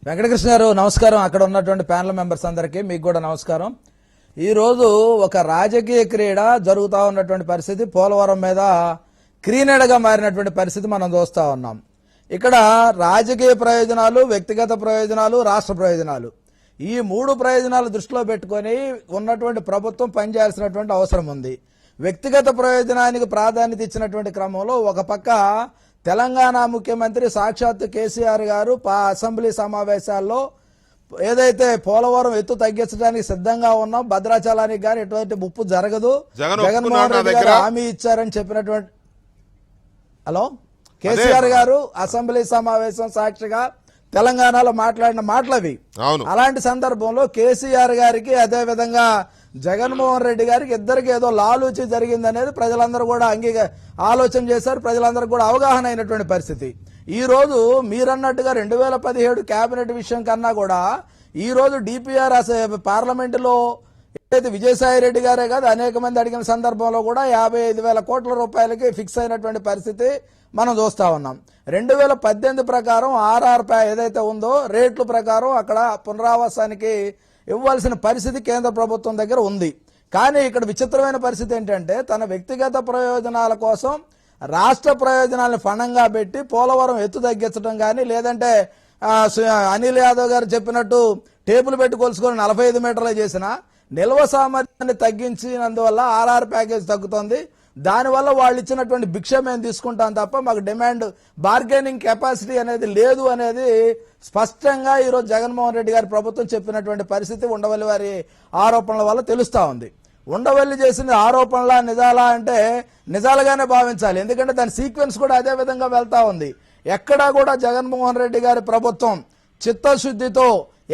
S4: వెంకటకృష్ణ గారు నమస్కారం, అక్కడ ఉన్నటువంటి ప్యానల్ మెంబర్స్ అందరికీ మీకు కూడా నమస్కారం. ఈరోజు ఒక రాజకీయ క్రీడ జరుగుతూ ఉన్నటువంటి పరిస్థితి, పోలవరం మీద క్రీనెడగా మారినటువంటి పరిస్థితి మనం చూస్తూ ఉన్నాం. ఇక్కడ రాజకీయ ప్రయోజనాలు, వ్యక్తిగత ప్రయోజనాలు, రాష్ట్ర ప్రయోజనాలు, ఈ 3 ప్రయోజనాలు దృష్టిలో పెట్టుకొని ఉన్నటువంటి ప్రభుత్వం పనిచేయాల్సినటువంటి అవసరం ఉంది. వ్యక్తిగత ప్రయోజనానికి ప్రాధాన్యత ఇచ్చినటువంటి క్రమంలో ఒక పక్క తెలంగాణ ముఖ్యమంత్రి సాక్షాత్ కేసీఆర్ గారు అసెంబ్లీ సమావేశాల్లో ఏదైతే పోలవరం ఎత్తు తగ్గించడానికి సిద్ధంగా ఉన్నాం, భద్రాచలానికి కానీ ఎటువంటి ముప్పు జరగదు, జగన్మోహన్ రెడ్డి గారు హామీ ఇచ్చారని చెప్పినటువంటి కేసీఆర్ గారు అసెంబ్లీ సమావేశం సాక్షిగా తెలంగాణలో మాట్లాడిన మాటలవి. అలాంటి సందర్భంలో కేసీఆర్ గారికి అదే విధంగా జగన్మోహన్ రెడ్డి గారికి ఇద్దరికి ఏదో లాలూచి జరిగిందనేది ప్రజలందరూ కూడా ఆలోచన చేశారు, ప్రజలందరూ కూడా అవగాహన అయినటువంటి పరిస్థితి. ఈ రోజు మీరన్నట్టుగా 2017 కేబినెట్ విషయం కన్నా కూడా ఈ రోజు డిపిఆర్ పార్లమెంటులో ఏదైతే విజయసాయి రెడ్డి గారే కాదు అనేక మంది అడిగిన సందర్భంలో కూడా 55,000 కోట్ల రూపాయలకి ఫిక్స్ అయినటువంటి పరిస్థితి మనం చూస్తా ఉన్నాం. 2018 ప్రకారం ఆర్ఆర్ ఏదైతే ఉందో రేట్ల ప్రకారం అక్కడ పునరావాసానికి ఇవ్వాల్సిన పరిస్థితి కేంద్ర ప్రభుత్వం దగ్గర ఉంది. కానీ ఇక్కడ విచిత్రమైన పరిస్థితి ఏంటంటే తన వ్యక్తిగత ప్రయోజనాల కోసం రాష్ట్ర ప్రయోజనాలను ఫణంగా పెట్టి పోలవరం ఎత్తు తగ్గించడం కానీ, లేదంటే అనిల్ యాదవ్ గారు చెప్పినట్టు టేబుల్ పెట్టి కొలుసుకొని 45 మీటర్లు చేసిన నిల్వ సామర్థ్యాన్ని తగ్గించినందువల్ల ఆర్ఆర్ ప్యాకేజ్ తగ్గుతుంది. దానివల్ల వాళ్ళు ఇచ్చినటువంటి భిక్ష మేము తీసుకుంటాం తప్ప మాకు డిమాండ్ బార్గెనింగ్ కెపాసిటీ అనేది లేదు అనేది స్పష్టంగా ఈరోజు జగన్మోహన్ రెడ్డి గారి ప్రభుత్వం చెప్పినటువంటి పరిస్థితి ఉండవల్లి వారి ఆరోపణల వల్ల తెలుస్తా ఉంది. ఉండవల్లి చేసిన ఆరోపణలా నిజాలా అంటే నిజాలుగానే భావించాలి, ఎందుకంటే దాని సీక్వెన్స్ కూడా అదే విధంగా వెళ్తా ఉంది. ఎక్కడా కూడా జగన్మోహన్ రెడ్డి గారి ప్రభుత్వం చిత్తశుద్ధితో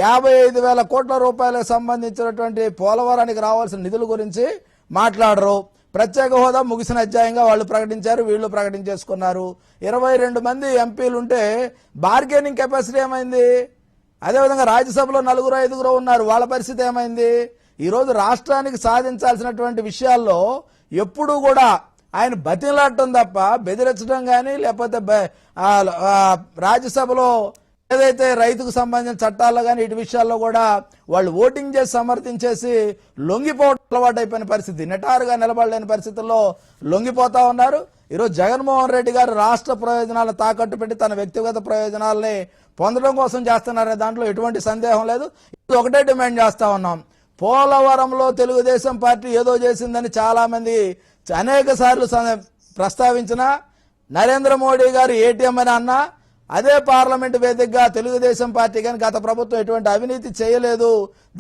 S4: 55,000 కోట్ల రూపాయలకు సంబంధించినటువంటి పోలవరానికి రావాల్సిన నిధుల గురించి మాట్లాడరు. ప్రత్యేక హోదా ముగిసిన అధ్యాయంగా వాళ్ళు ప్రకటించారు, వీళ్ళు ప్రకటించేసుకున్నారు. 22 మంది ఎంపీలు ఉంటే బార్గెనింగ్ కెపాసిటీ ఏమైంది? అదేవిధంగా రాజ్యసభలో 4-5 ఉన్నారు, వాళ్ళ పరిస్థితి ఏమైంది? ఈరోజు రాష్ట్రానికి సాధించాల్సినటువంటి విషయాల్లో ఎప్పుడూ కూడా ఆయన బతిలాడటం తప్ప బెదిరించడం కానీ, లేకపోతే రాజ్యసభలో ఏదైతే రైతుకు సంబంధించిన చట్టాల్లో కానీ ఇటు విషయాల్లో కూడా వాళ్ళు ఓటింగ్ చేసి సమర్థించేసి లొంగిపోవడం అలవాటు అయిపోయిన పరిస్థితి, నిటారుగా నిలబడలేని పరిస్థితుల్లో లొంగిపోతా ఉన్నారు. ఈరోజు జగన్మోహన్ రెడ్డి గారు రాష్ట్ర ప్రయోజనాలను తాకట్టు పెట్టి తన వ్యక్తిగత ప్రయోజనాలని పొందడం కోసం చేస్తున్నారనే దాంట్లో ఎటువంటి సందేహం లేదు. ఇది ఒకటే డిమాండ్ చేస్తా ఉన్నాం, పోలవరంలో తెలుగుదేశం పార్టీ ఏదో చేసిందని చాలా మంది అనేక సార్లు ప్రస్తావించిన నరేంద్ర మోడీ గారు ఏటీఎం అని అన్నా, అదే పార్లమెంట్ వేదికగా తెలుగుదేశం పార్టీ కానీ గత ప్రభుత్వం ఎటువంటి అవినీతి చేయలేదు,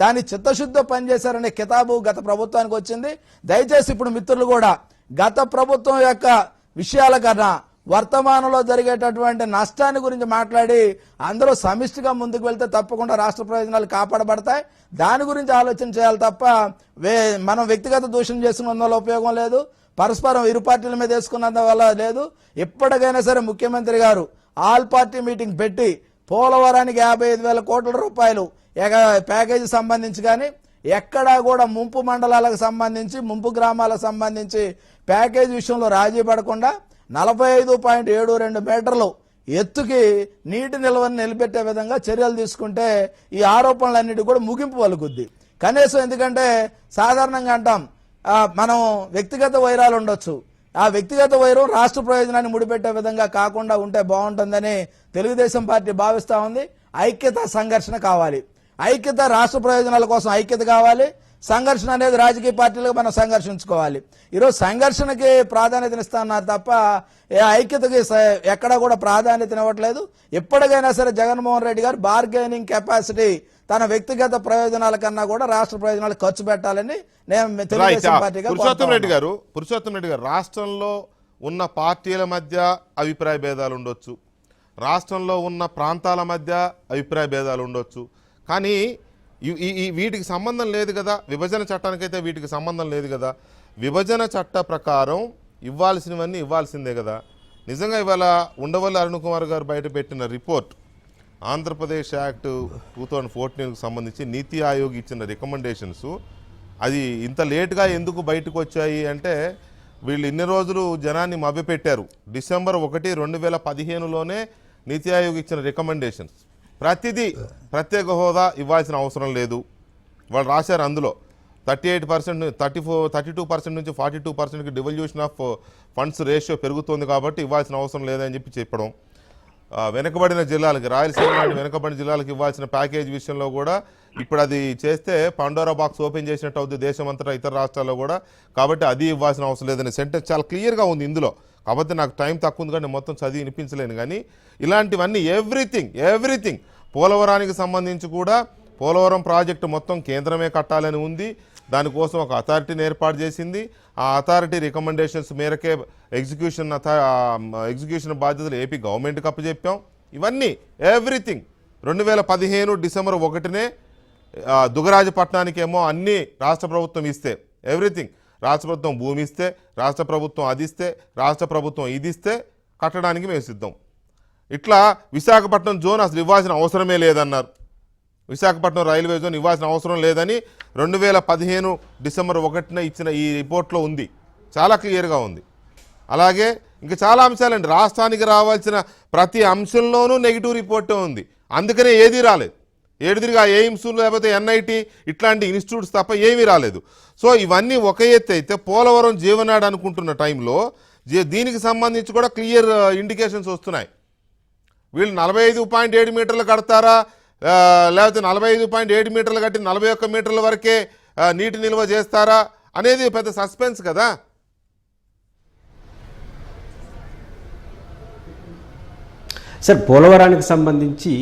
S4: దాని చిత్తశుద్ధ పనిచేశారనే కితాబు గత ప్రభుత్వానికి వచ్చింది. దయచేసి ఇప్పుడు మిత్రులు కూడా గత ప్రభుత్వం యొక్క విషయాల కన్నా వర్తమానంలో జరిగేటటువంటి నష్టాన్ని గురించి మాట్లాడి అందరూ సమిష్టిగా ముందుకు వెళ్తే తప్పకుండా రాష్ట్ర ప్రయోజనాలు కాపాడబడతాయి. దాని గురించి ఆలోచన చేయాలి తప్ప మనం వ్యక్తిగత దూషణ చేసుకున్న వల్ల ఉపయోగం లేదు, పరస్పరం ఇరు పార్టీల మీద వేసుకున్నంత వల్ల లేదు. ఎప్పటికైనా సరే ముఖ్యమంత్రి గారు ఆల్ పార్టీ మీటింగ్ పెట్టి పోలవరానికి 55,000 కోట్ల రూపాయలు ప్యాకేజీ సంబంధించి కానీ ఎక్కడా కూడా ముంపు మండలాలకు సంబంధించి ముంపు గ్రామాలకు సంబంధించి ప్యాకేజీ విషయంలో రాజీ పడకుండా 45.72 మీటర్లు ఎత్తుకి నీటి నిల్వను నిలబెట్టే విధంగా చర్యలు తీసుకుంటే ఈ ఆరోపణలన్నిటి కూడా ముగింపు పలుకుద్ది కనీసం. ఎందుకంటే సాధారణంగా అంటాం మనం వ్యక్తిగత వైరాలు ఉండొచ్చు, ఆ వ్యక్తిగత వైరం రాష్ట్ర ప్రయోజనాన్ని ముడిపెట్టే విధంగా కాకుండా ఉంటే బాగుంటుందని తెలుగుదేశం పార్టీ భావిస్తా ఉంది. ఐక్యత సంఘర్షణ కావాలి, ఐక్యత రాష్ట్ర ప్రయోజనాల కోసం ఐక్యత కావాలి, సంఘర్షణ అనేది రాజకీయ పార్టీలుగా మనం సంఘర్షించుకోవాలి. ఈరోజు సంఘర్షణకి ప్రాధాన్యతనిస్తున్నారు తప్ప ఐక్యతకి ఎక్కడా కూడా ప్రాధాన్యతనివ్వట్లేదు. ఎప్పటికైనా సరే జగన్మోహన్ రెడ్డి గారు బార్గెనింగ్ కెపాసిటీ తన వ్యక్తిగత ప్రయోజనాల కన్నా కూడా రాష్ట్ర ప్రయోజనాలు ఖర్చు పెట్టాలని నేను తెలుగుదేశం పార్టీగా
S1: పురుషోత్తం రెడ్డి గారు రాష్ట్రంలో ఉన్న పార్టీల మధ్య అభిప్రాయ భేదాలు ఉండొచ్చు, రాష్ట్రంలో ఉన్న ప్రాంతాల మధ్య అభిప్రాయ భేదాలు ఉండొచ్చు, కానీ వీటికి సంబంధం లేదు కదా. విభజన చట్టానికైతే వీటికి సంబంధం లేదు కదా. విభజన చట్ట ప్రకారం ఇవ్వాల్సినవన్నీ ఇవ్వాల్సిందే కదా. నిజంగా ఇవాళ ఉండవల్లి అరుణ్ కుమార్ గారు బయట పెట్టిన రిపోర్ట్ ఆంధ్రప్రదేశ్ యాక్ట్ 2014కు సంబంధించి నీతి ఆయోగ్ ఇచ్చిన రికమెండేషన్స్ అది ఇంత లేట్గా ఎందుకు బయటకు వచ్చాయి అంటే వీళ్ళు ఇన్ని రోజులు జనాన్ని మభ్యపెట్టారు. డిసెంబర్ 1, 2015లోనే నీతి ఆయోగ్ ఇచ్చిన రికమెండేషన్స్ ప్రతిదీ ప్రత్యేక హోదా ఇవ్వాల్సిన అవసరం లేదు. వాళ్ళు రాశారు అందులో 38%, 32% నుంచి 42%కి డివల్యూషన్ ఆఫ్ ఫండ్స్ రేషియో పెరుగుతుంది కాబట్టి ఇవ్వాల్సిన అవసరం లేదని చెప్పడం. వెనుకబడిన జిల్లాలకి, రాయలసీమ లాంటి వెనుకబడిన జిల్లాలకు ఇవ్వాల్సిన ప్యాకేజ్ విషయంలో కూడా ఇప్పుడు అది చేస్తే పండోరా బాక్స్ ఓపెన్ చేసినట్టు అవుతుంది దేశమంతటా ఇతర రాష్ట్రాల్లో కూడా, కాబట్టి అది ఇవ్వాల్సిన అవసరం లేదని సెంటెన్స్ చాలా క్లియర్గా ఉంది ఇందులో. కాబట్టి నాకు టైం తక్కువ ఉంది కానీ మొత్తం చదివి వినిపించలేను. కానీ ఇలాంటివన్నీ ఎవ్రీథింగ్ పోలవరానికి సంబంధించి కూడా పోలవరం ప్రాజెక్టు మొత్తం కేంద్రమే కట్టాలని ఉంది. దానికోసం ఒక అథారిటీని ఏర్పాటు చేసింది. ఆ అథారిటీ రికమెండేషన్స్ మేరకే ఎగ్జిక్యూషన్ బాధ్యతలు ఏపీ గవర్నమెంట్కి అప్పచెప్పాం. ఇవన్నీ ఎవ్రీథింగ్ 2015 డిసెంబర్ 1నే దుగరాజపట్నానికేమో అన్నీ రాష్ట్ర ప్రభుత్వం ఇస్తే, ఎవ్రీథింగ్ రాష్ట్ర ప్రభుత్వం భూమి ఇస్తే, రాష్ట్ర ప్రభుత్వం అది ఇస్తే, రాష్ట్ర ప్రభుత్వం ఇది ఇస్తే కట్టడానికి మేము సిద్ధం. ఇట్లా విశాఖపట్నం జోన్ అసలు ఇవ్వాల్సిన అవసరమే లేదన్నారు. విశాఖపట్నం రైల్వే జోన్ ఇవ్వాల్సిన అవసరం లేదని 2015 డిసెంబర్ 1న ఇచ్చిన ఈ రిపోర్ట్లో ఉంది, చాలా క్లియర్గా ఉంది. అలాగే ఇంకా చాలా అంశాలండి, రాష్ట్రానికి రావాల్సిన ప్రతి అంశంలోనూ నెగిటివ్ రిపోర్టే ఉంది. అందుకనే ఏదీ రాలేదు. ఏడుదిరిగా ఎయిమ్స్ లేకపోతే ఎన్ఐటి ఇట్లాంటి ఇన్స్టిట్యూట్స్ తప్ప ఏమీ రాలేదు. సో ఇవన్నీ ఒక ఎత్తు అయితే పోలవరం జీవనాడు అనుకుంటున్న టైంలో దీనికి సంబంధించి కూడా క్లియర్ ఇండికేషన్స్ వస్తున్నాయి. వీళ్ళు 45.7 మీటర్లు కడతారా లేకపోతే 45.7 మీటర్లు కట్టి 41 మీటర్ల వరకే నీటి నిల్వ చేస్తారా అనేది పెద్ద సస్పెన్స్ కదా.
S5: సార్, పోలవరానికి సంబంధించి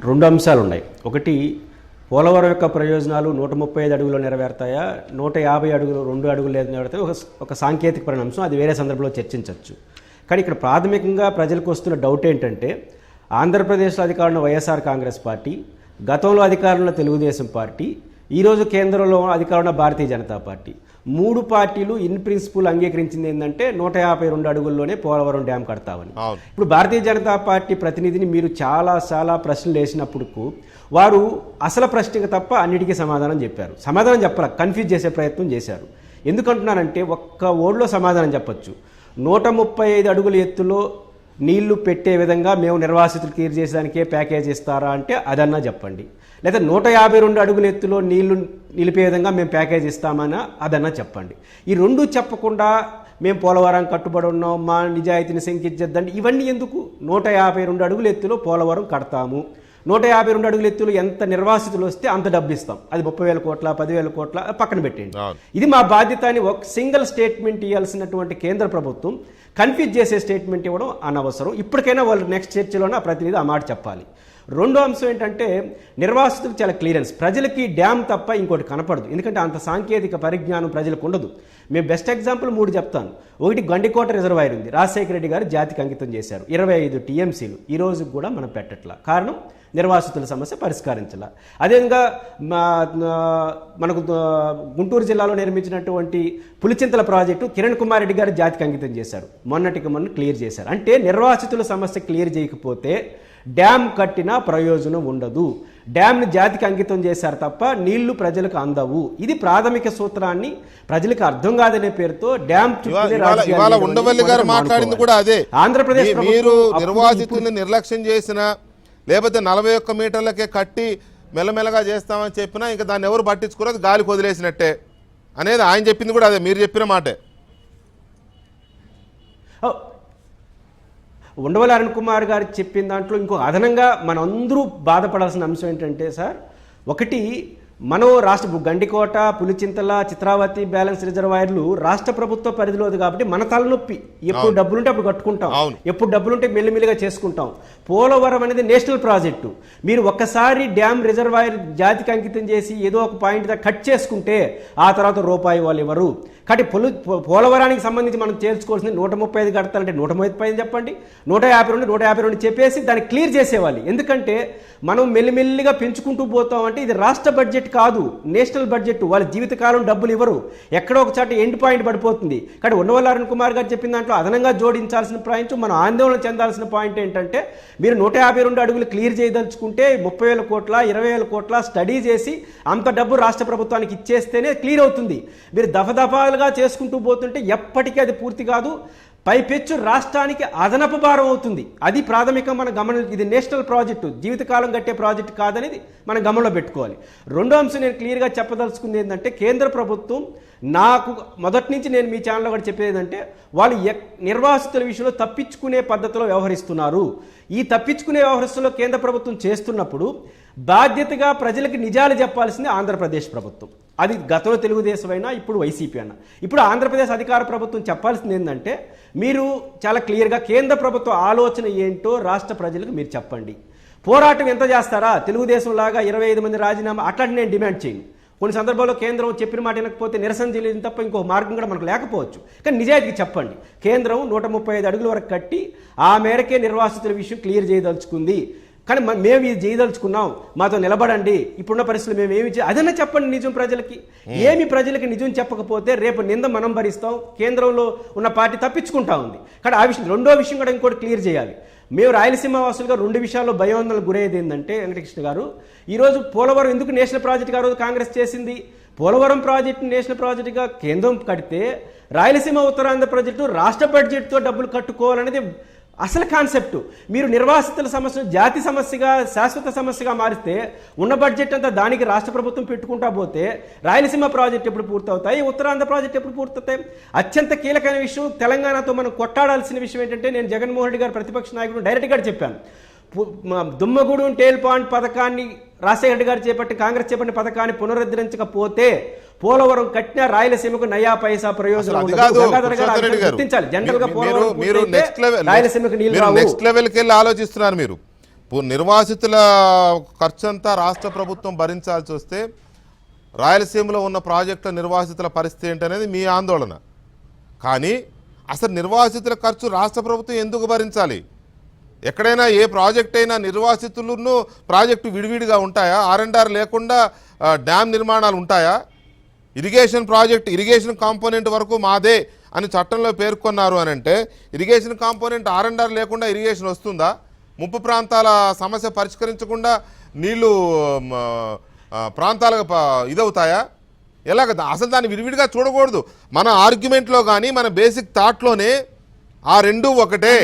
S5: 2 అంశాలు ఉన్నాయి. ఒకటి, పోలవరం యొక్క ప్రయోజనాలు 135 అడుగులు నెరవేరుతాయా, 150 అడుగులు 2 అడుగులు లేదు నెరవేరుతాయి, ఒక సాంకేతికమైన అంశం, అది వేరే సందర్భంలో చర్చించవచ్చు. కానీ ఇక్కడ ప్రాథమికంగా ప్రజలకు వస్తున్న డౌట్ ఏంటంటే, ఆంధ్రప్రదేశ్లో అధికారంలో వైఎస్ఆర్ కాంగ్రెస్ పార్టీ, గతంలో అధికారంలో తెలుగుదేశం పార్టీ, ఈరోజు కేంద్రంలో అధికారంలో భారతీయ జనతా పార్టీ, 3 పార్టీలు ఇన్ ప్రిన్సిపల్ అంగీకరించింది ఏంటంటే 152 అడుగుల్లోనే పోలవరం డ్యామ్ కడతామని. ఇప్పుడు భారతీయ జనతా పార్టీ ప్రతినిధిని మీరు చాలా ప్రశ్నలు వేసినప్పుడు వారు అసలు ప్రశ్నకు తప్ప అన్నిటికీ సమాధానం చెప్పారు. సమాధానం చెప్పాల, కన్ఫ్యూజ్ చేసే ప్రయత్నం చేశారు. ఎందుకంటున్నానంటే ఒక్క ఓడ్లో సమాధానం చెప్పచ్చు. 135 అడుగుల ఎత్తులో నీళ్లు పెట్టే విధంగా మేము నిర్వాసితులు క్లియర్ చేసేదానికే ప్యాకేజ్ ఇస్తారా అంటే అదన్నా చెప్పండి. లేదా 152 అడుగుల ఎత్తులో నీళ్లు నిలిపే విధంగా మేము ప్యాకేజ్ ఇస్తామన్నా అదన్నా చెప్పండి. ఈ 2 చెప్పకుండా మేము పోలవరం కట్టుబడి ఉన్నాం, మా నిజాయితీని శంకించద్దండి, ఇవన్నీ ఎందుకు? 152 అడుగుల ఎత్తులో పోలవరం కడతాము, 152 అడుగుల ఎత్తులు ఎంత నిర్వాసితులు వస్తే అంత డబ్బు ఇస్తాం, అది 30,000 కోట్ల 10,000 కోట్ల పక్కన పెట్టండి, ఇది మా బాధ్యత అని ఒక సింగిల్ స్టేట్మెంట్ ఇవ్వాల్సినటువంటి కేంద్ర ప్రభుత్వం కన్ఫ్యూజ్ చేసే స్టేట్మెంట్ ఇవ్వడం అనవసరం. ఇప్పటికైనా వాళ్ళు నెక్స్ట్ చర్చలోనే ఆ ప్రతినిధి ఆ మాట చెప్పాలి. రెండో అంశం ఏంటంటే నిర్వాసితులకు చాలా క్లియరెన్స్. ప్రజలకి డ్యామ్ తప్ప ఇంకోటి కనపడదు, ఎందుకంటే అంత సాంకేతిక పరిజ్ఞానం ప్రజలకు ఉండదు. మేము బెస్ట్ ఎగ్జాంపుల్ 3 చెప్తాను. ఒకటి గండికోట రిజర్వాయర్ ఉంది, రాజశేఖర రెడ్డి గారు జాతికి అంకితం చేశారు, 25 టీఎంసీలు. ఈ రోజు కూడా మనం పెట్టట్లా. కారణం నిర్వాసితుల సమస్య పరిష్కరించాల. అదేవిధంగా మనకు గుంటూరు జిల్లాలో నిర్మించినటువంటి పులిచింతల ప్రాజెక్టు కిరణ్ కుమార్ రెడ్డి గారు జాతికి అంకితం చేశారు, మొన్నటికి మొన్న క్లియర్ చేశారు. అంటే నిర్వాసితుల సమస్య క్లియర్ చేయకపోతే డ్యామ్ కట్టినా ప్రయోజనం ఉండదు. డ్యామ్ని జాతికి అంకితం చేశారు తప్ప నీళ్లు ప్రజలకు అందవు. ఇది ప్రాథమిక సూత్రాన్ని ప్రజలకు అర్థం కాదనే పేరుతో డ్యామ్
S1: ఉండవల్లి గారు మాట్లాడింది కూడా అదే.
S5: ఆంధ్రప్రదేశ్
S1: మీరు నిర్వాసితుల్ని నిర్లక్ష్యం చేసిన, లేకపోతే 41 మీటర్లకే కట్టి మెల్లమెల్లగా చేస్తామని చెప్పినా ఇంకా దాన్ని ఎవరు పట్టించుకోలేదు, గాలికి వదిలేసినట్టే అనేది ఆయన చెప్పింది కూడా అదే, మీరు చెప్పిన మాటే.
S5: ఉండవల్లి అరుణ్ కుమార్ గారు చెప్పిన దాంట్లో ఇంకో అదనంగా మనందరూ బాధపడాల్సిన అంశం ఏంటంటే సార్, ఒకటి మనం రాష్ట్ర గండికోట, పులిచింతల, చిత్రావతి బ్యాలెన్స్ రిజర్వాయర్లు రాష్ట్ర ప్రభుత్వ పరిధిలోది కాబట్టి మన తలనొప్పి. ఎప్పుడు డబ్బులుంటే అప్పుడు కట్టుకుంటాం, ఎప్పుడు డబ్బులుంటే మెల్లిమెల్లిగా చేసుకుంటాం. పోలవరం అనేది నేషనల్ ప్రాజెక్టు. మీరు ఒక్కసారి డ్యామ్ రిజర్వాయర్ జాతికి అంకితం చేసి ఏదో ఒక పాయింట్ దాకా కట్ చేసుకుంటే ఆ తర్వాత రూపాయి వాళ్ళు ఇవ్వరు. కాబట్టి పోలవరానికి సంబంధించి మనం చేర్చుకోవాల్సింది 135 కడతాలంటే 135 చెప్పండి, 152 చెప్పేసి దాన్ని క్లియర్ చేసేవాలి. ఎందుకంటే మనం మెల్లిమెల్లిగా పెంచుకుంటూ పోతామంటే ఇది రాష్ట్ర బడ్జెట్ కాదు, నేషనల్ బడ్జెట్. వాళ్ళ జీవితకాలం డబ్బులు ఇవ్వరు, ఎక్కడో ఒక చాట ఎండ్ పాయింట్ పడిపోతుంది. కాబట్టి ఉండవల్లి అరుణ్ కుమార్ గారు చెప్పిన దాంట్లో అదనంగా జోడించాల్సిన పాయింట్, మనం ఆందోళన చెందాల్సిన పాయింట్ ఏంటంటే మీరు 152 అడుగులు క్లియర్ చేయదలుచుకుంటే 30,000 కోట్ల 20,000 కోట్ల స్టడీ చేసి అంత డబ్బు రాష్ట్ర ప్రభుత్వానికి ఇచ్చేస్తేనే క్లియర్ అవుతుంది. మీరు దఫదఫాలుగా చేసుకుంటూ పోతుంటే ఎప్పటికీ అది పూర్తి కాదు, పైపెచ్చు రాష్ట్రానికి అదనపు భారం అవుతుంది. అది ప్రాథమికంగా మన గమనం. ఇది నేషనల్ ప్రాజెక్టు, జీవితకాలం కట్టే ప్రాజెక్టు కాదనేది మనం గమనంలో పెట్టుకోవాలి. రెండో అంశం నేను క్లియర్గా చెప్పదలుచుకుంది ఏంటంటే, కేంద్ర ప్రభుత్వం నాకు మొదటి నుంచి నేను మీ ఛానల్లో కూడా చెప్పేది ఏంటంటే, వాళ్ళు నిర్వాసితుల విషయంలో తప్పించుకునే పద్ధతిలో వ్యవహరిస్తున్నారు. ఈ తప్పించుకునే వ్యవహరిస్తులో కేంద్ర ప్రభుత్వం చేస్తున్నప్పుడు బాధ్యతగా ప్రజలకు నిజాలు చెప్పాల్సింది ఆంధ్రప్రదేశ్ ప్రభుత్వం. అది గతంలో తెలుగుదేశం అయినా ఇప్పుడు వైసీపీ అన్నా. ఇప్పుడు ఆంధ్రప్రదేశ్ అధికార ప్రభుత్వం చెప్పాల్సింది ఏంటంటే, మీరు చాలా క్లియర్గా కేంద్ర ప్రభుత్వ ఆలోచన ఏంటో రాష్ట్ర ప్రజలకు మీరు చెప్పండి. పోరాటం ఎంత చేస్తారా, తెలుగుదేశం లాగా 25 మంది రాజీనామా అట్లాంటి నేను డిమాండ్ చేయను. కొన్ని సందర్భాల్లో కేంద్రం చెప్పిన మాట వినకపోతే నిరసన చేయలేదు తప్ప ఇంకో మార్గం కూడా మనకు లేకపోవచ్చు. కానీ నిజాయితీకి చెప్పండి, కేంద్రం 135 అడుగుల వరకు కట్టి ఆ మేరకే నిర్వాసితుల విషయం క్లియర్ చేయదలుచుకుంది, కానీ మేము ఇది చేయదలుచుకున్నాం, మాతో నిలబడండి, ఇప్పుడున్న పరిస్థితులు మేము ఏమి అదన్నా చెప్పండి నిజం ప్రజలకి. ఏమి ప్రజలకి నిజం చెప్పకపోతే రేపు నింద మనం భరిస్తాం, కేంద్రంలో ఉన్న పార్టీ తప్పించుకుంటా ఉంది. కానీ ఆ విషయం రెండో విషయం కూడా ఇంకోటి క్లియర్ చేయాలి. మేము రాయలసీమ వాసులుగా 2 విషయాల్లో భయోందనలకు గురయ్యేది ఏంటంటే, వెంకటకృష్ణ గారు ఈరోజు పోలవరం ఎందుకు నేషనల్ ప్రాజెక్టుగా రోజు కాంగ్రెస్ చేసింది? పోలవరం ప్రాజెక్టు నేషనల్ ప్రాజెక్టుగా కేంద్రం కడితే రాయలసీమ ఉత్తరాంధ్ర ప్రాజెక్టు రాష్ట్ర బడ్జెట్తో డబ్బులు కట్టుకోవాలనేది అసలు కాన్సెప్ట్. మీరు నిర్వాసితుల సమస్యను జాతి సమస్యగా శాశ్వత సమస్యగా మారిస్తే ఉన్న బడ్జెట్ అంతా దానికి రాష్ట్ర ప్రభుత్వం పెట్టుకుంటా పోతే రాయలసీమ ప్రాజెక్ట్ ఎప్పుడు పూర్తవుతాయి, ఉత్తరాంధ్ర ప్రాజెక్ట్ ఎప్పుడు పూర్తవుతాయి? అత్యంత కీలకమైన విషయం, తెలంగాణతో మనం కొట్టాడాల్సిన విషయం ఏంటంటే, నేను జగన్మోహన్ రెడ్డి గారు ప్రతిపక్ష నాయకుడు డైరెక్ట్గా చెప్పాను, దుమ్మగూడెం టేల్ పాయింట్ పథకాన్ని రాజశేఖర రెడ్డి గారు కాంగ్రెస్ చేపట్టిన పథకాన్ని పునరుద్ధరించకపోతే పోలవరం కట్టిన రాయలసీమకు నయా పైసా ప్రయోజనం గుర్తించాలి. జనరల్ గా రాయలసీమకు
S1: నెక్స్ట్ లెవెల్కి వెళ్ళి ఆలోచిస్తున్నారు మీరు. నిర్వాసితుల ఖర్చు అంతా రాష్ట్ర ప్రభుత్వం భరించాల్సి వస్తే రాయలసీమలో ఉన్న ప్రాజెక్టుల నిర్వాసితుల పరిస్థితి ఏంటనేది మీ ఆందోళన. కానీ అసలు నిర్వాసితుల ఖర్చు రాష్ట్ర ప్రభుత్వం ఎందుకు భరించాలి? ఎక్కడైనా ఏ ప్రాజెక్ట్ అయినా నిర్వాసితులను ప్రాజెక్టు విడివిడిగా ఉంటాయా? R&R లేకుండా డ్యామ్ నిర్మాణాలు ఉంటాయా? ఇరిగేషన్ ప్రాజెక్ట్, ఇరిగేషన్ కాంపోనెంట్ వరకు మాదే అని చట్టంలో పేర్కొన్నారు అని అంటే, ఇరిగేషన్ కాంపోనెంట్ R&R లేకుండా ఇరిగేషన్ వస్తుందా? ముప్పు ప్రాంతాల సమస్య పరిష్కరించకుండా నీళ్లు ప్రాంతాలకు ఇదవుతాయా? ఎలాగ? అసలు దాన్ని విడివిడిగా చూడకూడదు. మన ఆర్గ్యుమెంట్లో కానీ మన బేసిక్ థాట్లోనే ఆ రెండు ఒకటే,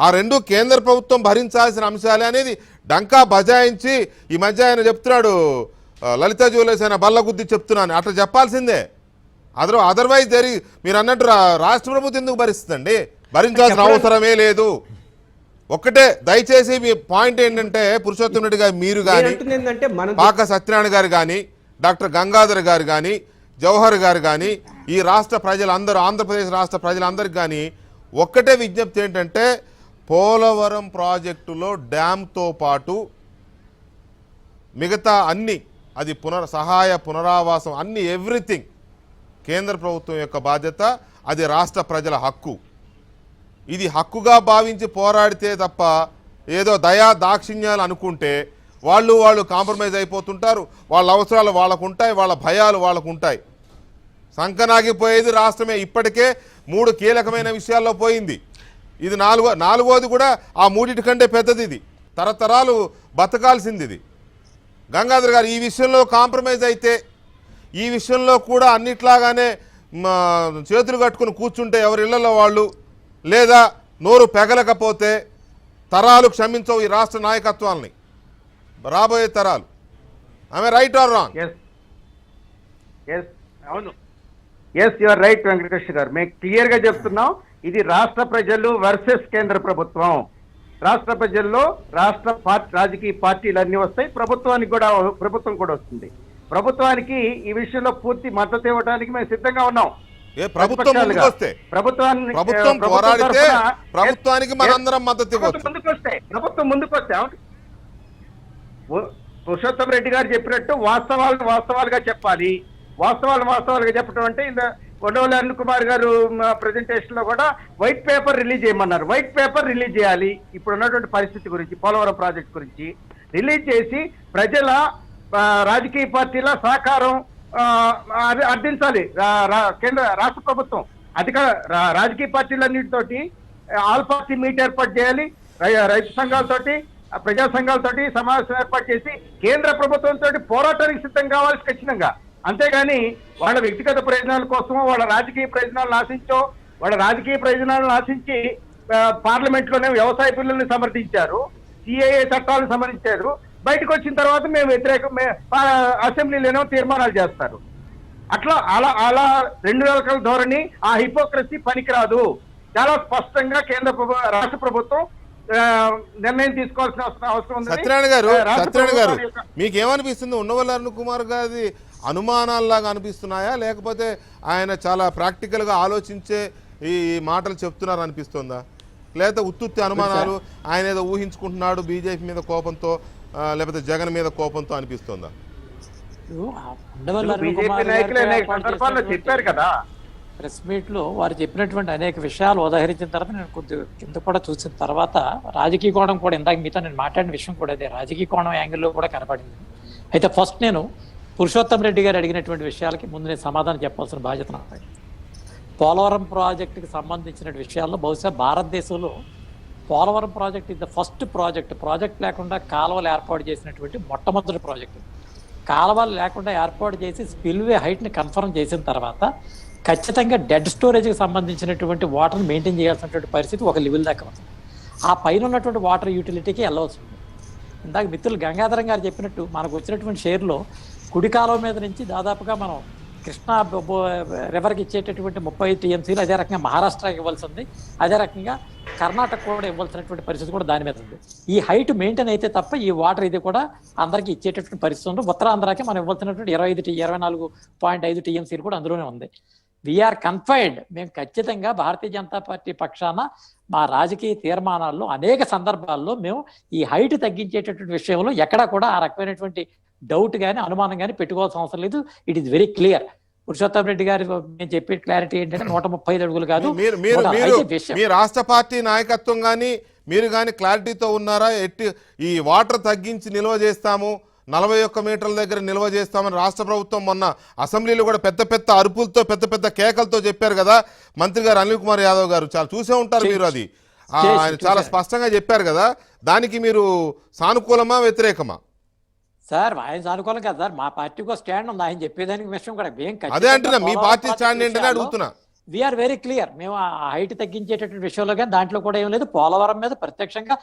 S1: ఆ రెండు కేంద్ర ప్రభుత్వం భరించాల్సిన అంశాలే అనేది డంకా బజాయించి ఈ మధ్య ఆయన చెప్తున్నాడు, లలిత జ్యువెలర్స్ అయినా బల్లగుద్ది చెప్తున్నాను, అట్లా చెప్పాల్సిందే. అదర్వైజ్ మీరు అన్నట్టు రాష్ట్ర ప్రభుత్వం ఎందుకు భరిస్తుందండి? భరించాల్సిన అవసరమే లేదు. ఒక్కటే దయచేసి మీ పాయింట్ ఏంటంటే, పురుషోత్తం రెడ్డి గారు మీరు కానీ, పాక సత్యనారాయణ గారు కానీ, డాక్టర్ గంగాధర్ గారు కానీ, జవహర్ గారు కానీ, ఈ రాష్ట్ర ప్రజలందరూ, ఆంధ్రప్రదేశ్ రాష్ట్ర ప్రజలందరికీ కానీ ఒక్కటే విజ్ఞప్తి ఏంటంటే, పోలవరం ప్రాజెక్టులో డ్యామ్తో పాటు మిగతా అన్ని అది సహాయ పునరావాసం అన్ని ఎవ్రీథింగ్ కేంద్ర ప్రభుత్వం యొక్క బాధ్యత, అది రాష్ట్ర ప్రజల హక్కు. ఇది హక్కుగా భావించి పోరాడితే తప్ప ఏదో దయా దాక్షిణ్యాలు అనుకుంటే వాళ్ళు కాంప్రమైజ్ అయిపోతుంటారు. వాళ్ళ అవసరాలు వాళ్ళకు ఉంటాయి, వాళ్ళ భయాలు వాళ్ళకు ఉంటాయి. సంకనాగిపోయేది రాష్ట్రమే. ఇప్పటికే 3 కీలకమైన విషయాల్లో పోయింది. ఇది నాలుగోది కూడా ఆ 3 కంటే పెద్దది. ఇది తరతరాలు బతకాల్సింది. ఇది గంగాధర్ గారు ఈ విషయంలో కాంప్రమైజ్ అయితే, ఈ విషయంలో కూడా అన్నిట్లాగానే చేతులు కట్టుకుని కూర్చుంటే ఎవరి ఇళ్లలో వాళ్ళు, లేదా నోరు పెగలకపోతే తరాలు క్షమించవు ఈ రాష్ట్ర నాయకత్వాలని, రాబోయే తరాలు. ఆమె రైట్ ఆర్ రాంగ్?
S3: అవును, yes you are right Venkatesh గారు. మేము క్లియర్ గా చెప్తున్నాం, ఇది రాష్ట్ర ప్రజలు వర్సెస్ కేంద్ర ప్రభుత్వం. రాష్ట్ర ప్రజల్లో రాజకీయ పార్టీలు అన్ని వస్తాయి, ప్రభుత్వం కూడా వస్తుంది. ప్రభుత్వానికి ఈ విషయంలో పూర్తి మద్దతు ఇవ్వడానికి మేము సిద్ధంగా ఉన్నాం.
S1: ప్రభుత్వం పోరాడితే ప్రభుత్వానికి మనందరం మద్దతు ఇవ్వచ్చు.
S3: ప్రభుత్వం ముందుకు వస్తే పురుషోత్తం రెడ్డి గారు చెప్పినట్టు వాస్తవాలుగా చెప్పాలి. వాస్తవాలుగా చెప్పడం అంటే కొండవల్లి అరుణ్ కుమార్ గారు ప్రెజెంటేషన్ లో కూడా వైట్ పేపర్ రిలీజ్ చేయమన్నారు. వైట్ పేపర్ రిలీజ్ చేయాలి. ఇప్పుడు ఉన్నటువంటి పరిస్థితి గురించి, పోలవరం ప్రాజెక్ట్ గురించి రిలీజ్ చేసి ప్రజల రాజకీయ పార్టీల సహకారం అర్థించాలి కేంద్ర రాష్ట్ర ప్రభుత్వం. రాజకీయ పార్టీలన్నిటితోటి ఆల్ పార్టీ మీట్ ఏర్పాటు చేయాలి. రైతు సంఘాలతోటి, ప్రజా సంఘాలతోటి సమావేశం ఏర్పాటు చేసి కేంద్ర ప్రభుత్వంతో పోరాటానికి సిద్ధం కావాలి ఖచ్చితంగా. అంతేగాని వాళ్ళ వ్యక్తిగత ప్రయోజనాల కోసమో, వాళ్ళ రాజకీయ ప్రయోజనాలను ఆశించి పార్లమెంట్ లోనే వ్యవసాయ బిల్లుల్ని సమర్థించారు, సిఏఏ చట్టాలను సమర్థించారు. బయటకు వచ్చిన తర్వాత మేము అసెంబ్లీలోనే తీర్మానాలు చేస్తారు. అలా 2 రకాల ధోరణి, ఆ హిపోక్రసీ పనికిరాదు. చాలా స్పష్టంగా రాష్ట్ర ప్రభుత్వం నిర్ణయం తీసుకోవాల్సిన అవసరం ఉంది.
S1: సత్యనారాయణ గారు మీకేమనిపిస్తుంది? ఉండవల్లి అరుణ్ కుమార్ గారి అనుమానాల్లాగా అనిపిస్తున్నాయా, లేకపోతే ఆయన చాలా ప్రాక్టికల్గా ఆలోచించే ఈ మాటలు చెప్తున్నారు అనిపిస్తుందా, లేకపోతే ఉత్తుత్తి అనుమానాలు, ఆయన ఏదో ఊహించుకుంటున్నాడు బీజేపీ మీద కోపంతో, లేకపోతే జగన్ మీద కోపంతో అనిపిస్తుందా?
S3: చెప్పారు కదా
S2: ప్రెస్ మీట్ లో వారు చెప్పినటువంటి అనేక విషయాలు ఉదాహరించిన తర్వాత నేను కొద్దిగా కింద కూడా చూసిన తర్వాత రాజకీయ కోణం కూడా, ఇందాక మీతో నేను మాట్లాడిన విషయం కూడా అదే, రాజకీయ కోణం యాంగిల్లో కూడా కనపడింది. అయితే ఫస్ట్ నేను పురుషోత్తం రెడ్డి గారు అడిగినటువంటి విషయాలకి ముందు నేను సమాధానం చెప్పాల్సిన బాధ్యత నాకు. పోలవరం ప్రాజెక్టుకి సంబంధించిన విషయాల్లో బహుశా భారతదేశంలో పోలవరం ప్రాజెక్ట్ ఇది ద ఫస్ట్ ప్రాజెక్ట్ లేకుండా కాలువలు ఏర్పాటు చేసినటువంటి మొట్టమొదటి ప్రాజెక్టు. కాలువలు లేకుండా ఏర్పాటు చేసి స్పిల్వే హైట్ని కన్ఫర్మ్ చేసిన తర్వాత ఖచ్చితంగా డెడ్ స్టోరేజ్కి సంబంధించినటువంటి వాటర్ని మెయింటైన్ చేయాల్సినటువంటి పరిస్థితి ఒక లెవెల్ దాకా ఉంది. ఆ పైన ఉన్నటువంటి వాటర్ యూటిలిటీకి వెళ్ళవలసి ఉంది. ఇందాక మిత్రులు గంగాధరం గారు చెప్పినట్టు మనకు వచ్చినటువంటి షేర్లో కుడి కాలువ మీద నుంచి దాదాపుగా మనం కృష్ణా రివర్కి ఇచ్చేటటువంటి 30 టీఎంసీలు, అదే రకంగా మహారాష్ట్రకి ఇవ్వాల్సి ఉంది, అదే రకంగా కర్ణాటక కూడా ఇవ్వాల్సినటువంటి పరిస్థితి కూడా దాని మీద ఉంది. ఈ హైట్ మెయింటైన్ అయితే తప్ప ఈ వాటర్ ఇది కూడా అందరికీ ఇచ్చేటటువంటి పరిస్థితి ఉంది. ఉత్తరాంధ్రకి మనం ఇవ్వాల్సినటువంటి 24.5 టీఎంసీలు కూడా అందులోనే ఉంది. We're confined. మేము ఖచ్చితంగా భారతీయ జనతా పార్టీ పక్షాన మా రాజకీయ తీర్మానాల్లో అనేక సందర్భాల్లో మేము ఈ హైట్ తగ్గించేటటువంటి విషయంలో ఎక్కడా కూడా ఆ రకమైనటువంటి డౌట్ కానీ అనుమానం కానీ పెట్టుకోవాల్సిన అవసరం లేదు. It is very clear. Purushottam Reddy గారు నేను చెప్పే క్లారిటీ ఏంటంటే 135 అడుగులు కాదు.
S1: మీ రాష్ట్ర పార్టీ నాయకత్వం కానీ మీరు కానీ క్లారిటీతో ఉన్నారా? ఈ వాటర్ తగ్గించి నిల్వ చేస్తాము, 41 మీటర్ల దగ్గర నిల్వ చేస్తామని రాష్ట్ర ప్రభుత్వం మొన్న అసెంబ్లీలో కూడా పెద్ద అరుపులతో పెద్ద కేకలతో చెప్పారు కదా. మంత్రి గారు అనిల్ కుమార్ యాదవ్ గారు చాలా చూసే ఉంటారు మీరు. అది ఆయన చాలా స్పష్టంగా చెప్పారు కదా. దానికి మీరు సానుకూలమా వ్యతిరేకమా?
S2: సార్ ఆయన సానుకూలం కదా సార్. మా పార్టీకి స్టాండ్ ఉంది. ఆయన చెప్పేదానికి విషయం కూడా
S1: అదే అంటున్నా. మీ పార్టీ స్టాండ్ ఏంటని అడుగుతున్నా.
S2: We're very clear. మేము ఆ హైట్ తగ్గించేటటువంటి విషయంలో కానీ దాంట్లో కూడా ఏం లేదు. పోలవరం మీద ప్రత్యక్షంగా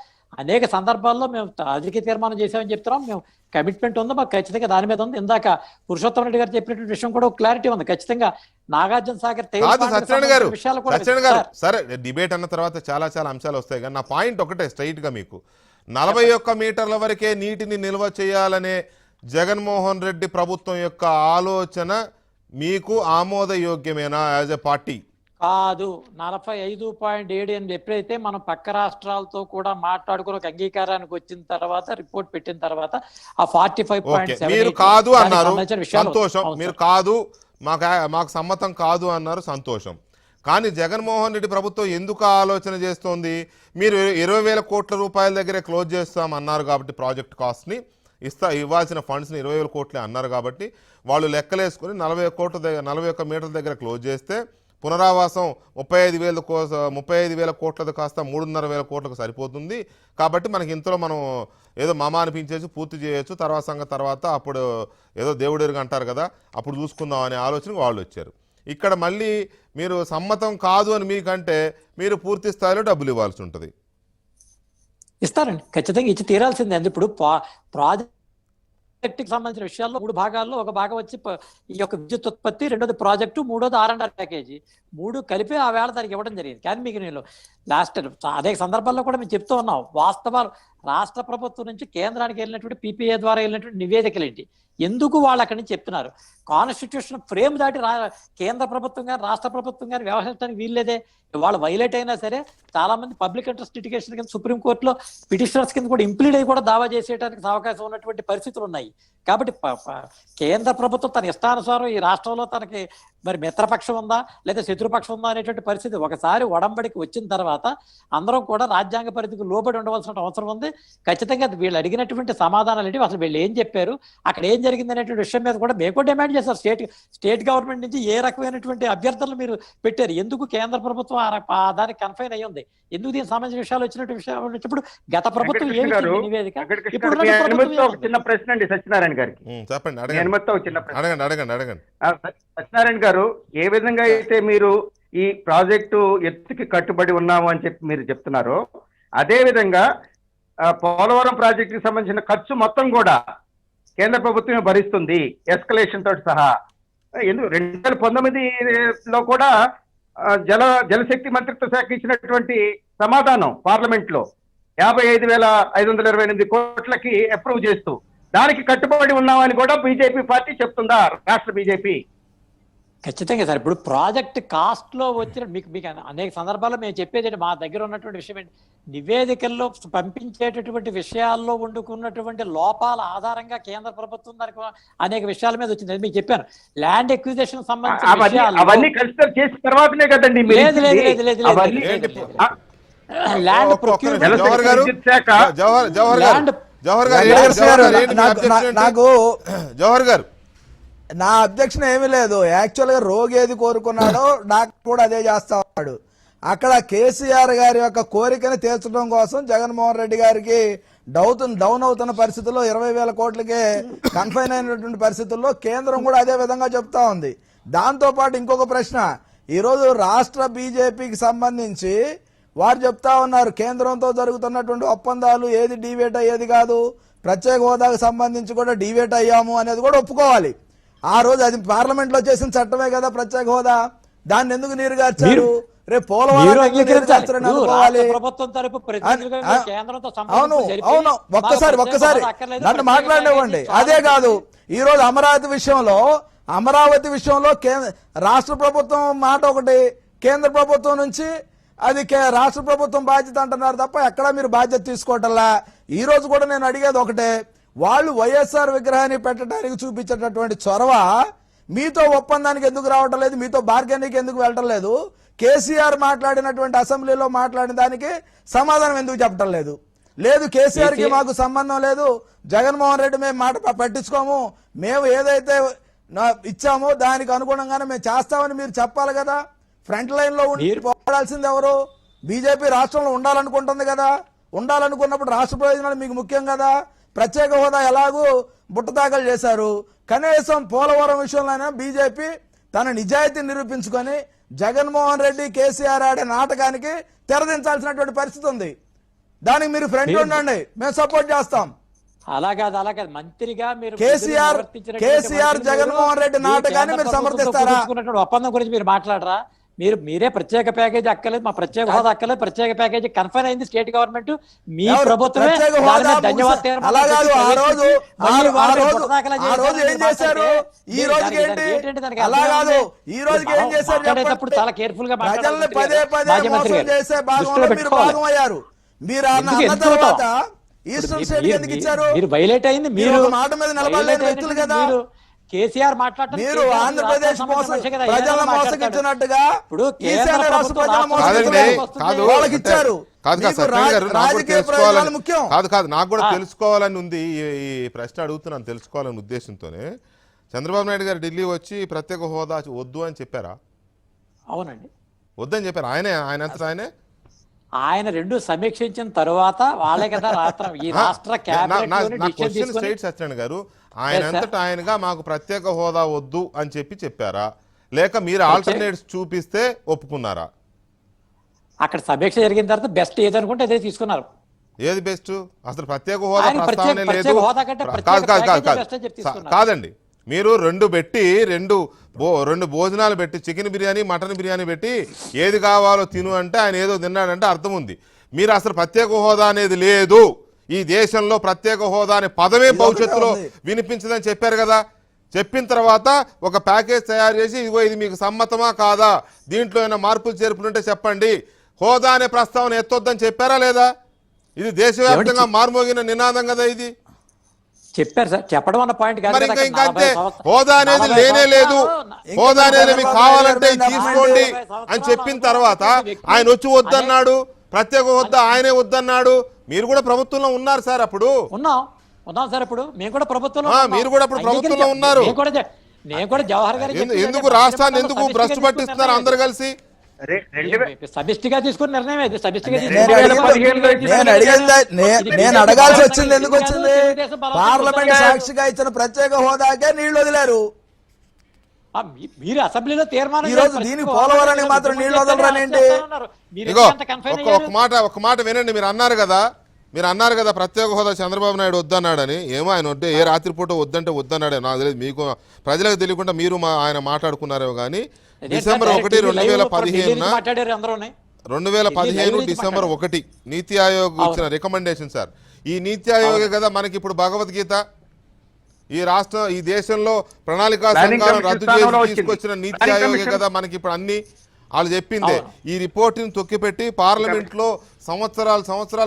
S2: అనేక సందర్భాల్లో మేము రాజకీయ తీర్మానం చేసామని చెప్తున్నాం. మేము కమిట్మెంట్ ఉందో మాకు ఖచ్చితంగా దాని మీద ఉంది. ఇందాక పురుషోత్తం రెడ్డి గారు చెప్పినటువంటి విషయం కూడా క్లారిటీ ఉంది. ఖచ్చితంగా నాగార్జున సాగర్
S1: సత్యనారాయణ గారు సరే, డిబేట్ అన్న తర్వాత చాలా అంశాలు వస్తాయి. కానీ నా పాయింట్ ఒకటే స్ట్రైట్ గా, మీకు 41 మీటర్ల వరకే నీటిని నిల్వ చేయాలనే జగన్మోహన్ రెడ్డి ప్రభుత్వం యొక్క ఆలోచన మీకు ఆమోదయోగ్యమేనా యాజ్ ఎ పార్టీ?
S2: కాదు 45.78 ఎప్పుడైతే మనం పక్క రాష్ట్రాలతో కూడా మాట్లాడుకుని ఒక అంగీకారానికి వచ్చిన తర్వాత రిపోర్ట్ పెట్టిన తర్వాత ఆ 45.7
S1: మీరు కాదు అన్నారు, సంతోషం. మీరు కాదు, మాకు సమ్మతం కాదు అన్నారు, సంతోషం. కానీ జగన్మోహన్ రెడ్డి ప్రభుత్వం ఎందుకు ఆలోచన చేస్తోంది? మీరు 20,000 కోట్ల రూపాయల దగ్గరే క్లోజ్ చేస్తాం అన్నారు కాబట్టి ప్రాజెక్ట్ కాస్ట్ని ఇవ్వాల్సిన ఫండ్స్ని 20,000 కోట్లే అన్నారు కాబట్టి వాళ్ళు లెక్కలేసుకుని 41 మీటర్ల దగ్గర క్లోజ్ చేస్తే పునరావాసం 35,000 కోట్లది కాస్త 3,500 కోట్లకు సరిపోతుంది. కాబట్టి మనకి ఇంతలో మనం ఏదో మామ అనిపించేసి పూర్తి చేయొచ్చు, తర్వాత అప్పుడు ఏదో దేవుడిగా అంటారు కదా, అప్పుడు చూసుకుందాం అనే ఆలోచనకు వాళ్ళు వచ్చారు. ఇక్కడ మళ్ళీ మీరు సమ్మతం కాదు అని మీకంటే మీరు పూర్తి స్థాయిలో డబ్బులు ఇవ్వాల్సి ఉంటుంది.
S2: ఇస్తారండి, ఖచ్చితంగా ఇచ్చి తీరాల్సిందే. ఇప్పుడు ప్రాజెక్ట్ కి సంబంధించిన విషయాల్లో 3 భాగాల్లో ఒక భాగం వచ్చి ఈ యొక్క విద్యుత్ ఉత్పత్తి, రెండోది ప్రాజెక్టు, మూడోది R&R ప్యాకేజీ, 3 కలిపి ఆ వేళ దానికి ఇవ్వడం జరిగింది. కానీ మీకు నేను లాస్ట్ అనేక సందర్భాల్లో కూడా మేము చెప్తూ ఉన్నాం, వాస్తవాలు రాష్ట్ర ప్రభుత్వం నుంచి కేంద్రానికి వెళ్ళినటువంటి PPA ద్వారా వెళ్ళినటువంటి నివేదికలు ఏంటి, ఎందుకు వాళ్ళు అక్కడి నుంచి చెప్తున్నారు? కాన్స్టిట్యూషన్ ఫ్రేమ్ దాటి కేంద్ర ప్రభుత్వం కానీ రాష్ట్ర ప్రభుత్వం కానీ వ్యవహరించడానికి వీల్లేదే. వాళ్ళు వైలేట్ అయినా సరే చాలా మంది పబ్లిక్ ఇంట్రెస్ట్ లిటిగేషన్ కింద సుప్రీంకోర్టులో పిటిషనర్స్ కింద కూడా ఇంప్లీడ్ అయ్యి కూడా దావా చేసేయడానికి అవకాశం ఉన్నటువంటి పరిస్థితులు ఉన్నాయి. కాబట్టి కేంద్ర ప్రభుత్వం తన ఇష్టానుసారం ఈ రాష్ట్రంలో తనకి మరి మిత్రపక్షం ఉందా లేదా శత్రుపక్షం ఉందా అనేటువంటి పరిస్థితి ఒకసారి ఒడంబడికి వచ్చిన తర్వాత అందరం కూడా రాజ్యాంగ పరిధికి లోబడి ఉండవలసిన అవసరం ఉంది. ఖచ్చితంగా వీళ్ళు అడిగినటువంటి సమాధానాలు ఏంటి, అసలు వీళ్ళు ఏం చెప్పారు, అక్కడ ఏం జరిగింది అనేటువంటి విషయం మీద కూడా మేము డిమాండ్ చేస్తారు. స్టేట్ గవర్నమెంట్ నుంచి ఏ రకమైనటువంటి అభ్యర్థనలు మీరు పెట్టారు, ఎందుకు కేంద్ర ప్రభుత్వం దానికి కన్ఫైన్ అయ్యి ఉంది, ఎందుకు దీనికి సంబంధించిన విషయాలు వచ్చినట్టు విషయాలు వచ్చినప్పుడు గత ప్రభుత్వం ఏమి నివేదిక.
S3: ఇప్పుడు చిన్న ప్రశ్న అండి సత్యనారాయణ గారికి,
S1: చెప్పండి.
S3: అనుమతితో చిన్న ప్రశ్న.
S1: అడగండి.
S3: సత్యనారాయణ గారు, ఏ విధంగా అయితే మీరు ఈ ప్రాజెక్టు ఎత్తుకి కట్టుబడి ఉన్నాము అని చెప్పి మీరు చెప్తున్నారో, అదే విధంగా పోలవరం ప్రాజెక్టుకి సంబంధించిన ఖర్చు మొత్తం కూడా కేంద్ర ప్రభుత్వమే భరిస్తుంది, ఎస్కలేషన్ తోటి సహా. ఎందుకు 2019లో కూడా జలశక్తి మంత్రిత్వ శాఖ ఇచ్చినటువంటి సమాధానం పార్లమెంట్ లో 55,528 కోట్లకి అప్రూవ్ చేస్తూ దానికి కట్టుబడి ఉన్నామని కూడా బీజేపీ పార్టీ చెప్తుందా, రాష్ట్ర బీజేపీ?
S2: ఖచ్చితంగా సార్. ఇప్పుడు ప్రాజెక్ట్ కాస్ట్ లో వచ్చిన మీకు అనేక సందర్భాల్లో మేము చెప్పేది మా దగ్గర ఉన్నటువంటి విషయం ఏంటి, నివేదికల్లో పంపించేటటువంటి విషయాల్లో వండుకున్నటువంటి లోపాల ఆధారంగా కేంద్ర ప్రభుత్వం దానికి అనేక విషయాల మీద వచ్చింది. మీకు చెప్పాను, ల్యాండ్ ఎక్విజిషన్ సంబంధించిన
S3: అవన్నీ కన్సిడర్ చేసిన తర్వాతనే కదండి
S2: ల్యాండ్
S1: జవహర్ గారు
S4: నా అబ్జెక్షన్ ఏమీ లేదు. యాక్చువల్ గా రోగి ఏది కోరుకున్నాడో డాక్టర్ కూడా అదే చేస్తా ఉన్నాడు. అక్కడ కేసీఆర్ గారి యొక్క కోరికని తీర్చడం కోసం జగన్మోహన్ రెడ్డి గారికి డౌన్ అవుతున్న పరిస్థితుల్లో 20,000 కోట్లకే కన్ఫైన్ అయినటువంటి పరిస్థితుల్లో కేంద్రం కూడా అదే విధంగా చెప్తా ఉంది. దాంతో పాటు ఇంకొక ప్రశ్న, ఈరోజు రాష్ట్ర బీజేపీకి సంబంధించి వారు చెప్తా ఉన్నారు, కేంద్రంతో జరుగుతున్నటువంటి ఒప్పందాలు ఏది డీవేట్ అయ్యేది కాదు, ప్రత్యేక హోదాకు సంబంధించి కూడా డీవేట్ అయ్యాము అనేది కూడా ఒప్పుకోవాలి. ఆ రోజు అది పార్లమెంట్ లో చేసిన చట్టమే కదా ప్రత్యేక హోదా, దాన్ని ఎందుకు నీరుగార్చారు? రేపు పోలవరం అవును ఒక్కసారి నన్ను మాట్లాడనివ్వండి. అదే కాదు, ఈ రోజు అమరావతి విషయంలో రాష్ట్ర ప్రభుత్వం మాట ఒకటి, కేంద్ర ప్రభుత్వం నుంచి అది రాష్ట్ర ప్రభుత్వం బాధ్యత అంటున్నారు తప్ప ఎక్కడా మీరు బాధ్యత తీసుకోవటంలా. ఈ రోజు కూడా నేను అడిగేది ఒకటే, వాళ్ళు వైఎస్ఆర్ విగ్రహాన్ని పెట్టడానికి చూపించేటటువంటి చొరవ మీతో ఒప్పందానికి ఎందుకు రావటం లేదు, మీతో బార్గెనింగ్ ఎందుకు వెళ్ళటం లేదు, కేసీఆర్ మాట్లాడినటువంటి అసెంబ్లీలో మాట్లాడిన దానికి సమాధానం ఎందుకు చెప్పటం లేదు? కేసీఆర్ కి మాకు సంబంధం లేదు, జగన్మోహన్ రెడ్డి మేము మాట పట్టించుకోము, మేము ఏదైతే ఇచ్చామో దానికి అనుగుణంగానే మేము చేస్తామని మీరు చెప్పాలి కదా. ఫ్రంట్ లైన్ లో ఉండి పోరాడాల్సింది ఎవరు? బీజేపీ రాష్ట్రంలో ఉండాలనుకుంటుంది కదా, ఉండాలనుకున్నప్పుడు రాష్ట్ర ప్రయోజనాలు మీకు ముఖ్యం కదా. ప్రత్యేక హోదా ఎలాగూ బుట్టదాఖలు చేశారు, కనీసం పోలవరం విషయంలోనే బీజేపీ తన నిజాయితీ నిరూపించుకొని జగన్మోహన్ రెడ్డి కేసీఆర్ ఆడే నాటకానికి తెరదించాల్సినటువంటి పరిస్థితి ఉంది. దానికి మీరు ఫ్రంట్ ఉండండి, మేము సపోర్ట్ చేస్తాం.
S2: అలాగే మంత్రిగా మీరు
S4: కేసీఆర్ జగన్మోహన్ రెడ్డి నాటకాన్ని మీరు సమర్థిస్తారా?
S2: ఒప్పందం గురించి మీరు మాట్లాడరా? మీరే ప్రత్యేక ప్యాకేజీ అక్కర్లేదు, మా ప్రత్యేక హోదా అక్కర్లేదు, ప్రత్యేక ప్యాకేజీ కన్ఫైన్ అయింది స్టేట్ గవర్నమెంట్, మీ
S4: ఎవరు?
S2: ప్రభుత్వమే
S4: ప్రత్యేక
S2: దాని
S4: హోదా
S2: మీద ధన్యవాద తీర్మానం
S4: అలా కాదు,
S2: పెట్టి
S4: ఆ రోజు
S2: మళ్ళీ
S4: ఆ
S2: వాళ్ళు
S4: రోజు
S2: బుట్టదాఖలా
S4: ఆ రోజు
S2: చేశారు.
S4: ఏం చేశారు, ఈ రోజుకి ఏంటి? అలా కాదు, ఈ రోజుకి ఏం చేశారు
S2: మాట్లాడేటప్పుడు
S4: చెప్పండి.
S2: చాలా కేర్ఫుల్ గా
S4: ప్రజల్ని పదే పదే
S2: మాజీ మంత్రి
S4: మోసం
S2: గారు.
S4: చేసే
S2: దృష్టిలో
S4: భాగంలో మీరు
S2: పెట్టుకోవాలి.
S4: భాగం అయ్యారు. మీరు అన్న
S2: ఎందుకు
S4: తర్వాత
S2: అవుతాం?
S4: ఈస్టర్న్ స్టేట్ ఎందుకు ఇచ్చారు?
S2: మీరు వైలేట్ అయింది,
S4: మీరు
S2: మీరు
S4: ఒక మాట మీద నిలబడలేని వ్యక్తులు కదా.
S2: కేసీఆర్ మాట్లాడటం,
S4: మీరు ఆంధ్రప్రదేశ్ ప్రజల మోసగిచ్చినట్టుగా ఈశాన్య రాష్ట్ర ప్రజల
S1: కాదు
S4: వాళ్ళకి ఇచ్చారు.
S1: కాదు
S4: మీకు
S1: సత్యనారాయణ గారు, నాకు కూడా
S4: రాజకీయ ప్రయోజనాలు
S1: తెలుసుకోవాలని
S4: ముఖ్యం.
S1: కాదు నాకు కూడా తెలుసుకోవాలని ఉంది. ఈ ప్రశ్న అడుగుతున్నాను తెలుసుకోవాలనే ఉద్దేశంతోనే. చంద్రబాబు నాయుడు గారు ఢిల్లీ వచ్చి ప్రత్యేక హోదా వద్దు అని చెప్పారా?
S2: అవునండి,
S1: వద్దని చెప్పారు ఆయనే.
S2: ఆయన రెండు సమీక్షించిన తరువాత వాళ్ళే కదా ఈ రాష్ట్ర క్యాబినెట్
S1: స్టేట్ సత్యనారాయణ గారు ఆయన అంతటా ఆయనగా మాకు ప్రత్యేక హోదా వద్దు అని చెప్పారా, లేక మీరు ఆల్టర్నేటివ్స్ చూపిస్తే ఒప్పుకున్నారా?
S2: అక్కడ సమీక్ష జరిగిన తర్వాత బెస్ట్ ఏదనుకుంటే అదే తీసుకున్నారు.
S1: ఏది బెస్ట్? అసలు ప్రత్యేక హోదా
S2: ఆయన
S1: ప్రస్తావనే లేదు.
S2: ప్రత్యేక హోదా కంటే ప్రత్యేక ప్యాకేజీ బెస్ట్ అని చెప్పి తీసుకున్నారు.
S1: కాదండి, మీరు రెండు భోజనాలు పెట్టి చికెన్ బిర్యానీ మటన్ బిర్యానీ పెట్టి ఏది కావాలో తిను అంటే ఆయన ఏదో తిన్నాడంటే అర్థం ఉంది. మీరు అసలు ప్రత్యేక హోదా అనేది లేదు, ఈ దేశంలో ప్రత్యేక హోదా అనే పదమే భవిష్యత్తులో వినిపించదని చెప్పారు కదా. చెప్పిన తర్వాత ఒక ప్యాకేజ్ తయారు చేసి ఇదిగో ఇది మీకు సమ్మతమా కాదా, దీంట్లో ఏమైనా మార్పులు చేర్పులుంటే చెప్పండి, హోదా అనే ప్రస్తావన ఎత్తొద్దని చెప్పారా లేదా? ఇది దేశవ్యాప్తంగా మార్మోగిన నినాదం కదా ఇది.
S2: చెప్పారు సార్, చెప్పడం అన్న పాయింట్ కాదు.
S1: మరి ఇంకా అంతే, హోదా అనేది లేనే లేదు, హోదా అనేది మీకు కావాలంటే తీసుకోండి అని చెప్పిన తర్వాత ఆయన వచ్చి వద్దన్నాడు, ప్రత్యేక హోదా ఆయనే వద్దన్నాడు. మీరు కూడా ప్రభుత్వంలో ఉన్నారు సార్, అప్పుడు
S2: ఉన్నాం సార్, ఇప్పుడు మేము కూడా ప్రభుత్వంలో
S1: మీరు కూడా అప్పుడు ప్రభుత్వంలో ఉన్నారు.
S2: నేను కూడా జవహర్ గారు
S1: ఎందుకు రాష్ట్రాన్ని ఎందుకు భ్రష్టు పట్టిస్తున్నారు అందరు కలిసి?
S2: సమిష్టిగా తీసుకున్న నిర్ణయం ఇది.
S4: నేను అడగాల్సి వచ్చింది ఎందుకు వచ్చింది? పార్లమెంట్ సాక్షిగా ఇచ్చిన ప్రత్యేక హోదాకే నీళ్లు వదిలారు.
S2: మీరు అసెంబ్లీలో తీర్మానం
S4: ఈ రోజు దీనికి పోలవరానికి మాత్రం నీళ్లు వదలరానేంటి?
S1: ఇగో ఒక మాట వినండి. మీరు అన్నారు కదా ప్రత్యేక హోదా చంద్రబాబు నాయుడు వద్దన్నాడని. ఏమో ఆయన వద్దే, ఏ రాత్రిపూట వద్దంటే వద్దన్నాడే నాకు తెలియదు. మీకు ప్రజలకు తెలియకుండా మీరు ఆయన మాట్లాడుకున్నారో కానీ డిసెంబర్ 1, 2015 డిసెంబర్ 1 నీతి ఆయోగ్ ఇచ్చిన రికమెండేషన్ సార్. ఈ నీతి ఆయోగే కదా మనకి ఇప్పుడు భగవద్గీత. ఈ దేశంలో ప్రణాళికా సంఘాలను రద్దు చేసి తీసుకొచ్చిన నీతి ఆయోగే కదా మనకి ఇప్పుడు అన్ని వాళ్ళు చెప్పిందే. ఈ రిపోర్ట్ని తొక్కిపెట్టి పార్లమెంట్లో సంవత్సరాలు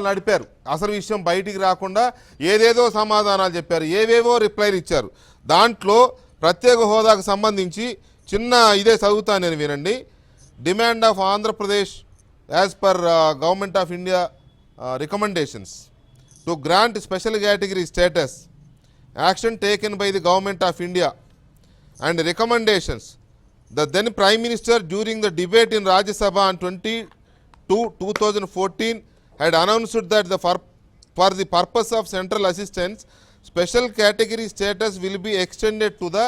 S1: నడిపారు. అసలు విషయం బయటికి రాకుండా ఏదేదో సమాధానాలు చెప్పారు, ఏవేవో రిప్లైలు ఇచ్చారు. దాంట్లో ప్రత్యేక హోదాకు సంబంధించి చిన్న ఇదే చదువుతాను నేను, వినండి. Demand of Andhra Pradesh as per government of India recommendations to grant special category status, action taken by the government of India and recommendations. The then Prime Minister during the debate in Rajya Sabha on 22/2014 had announced that for the purpose of central assistance, special category status will be extended to the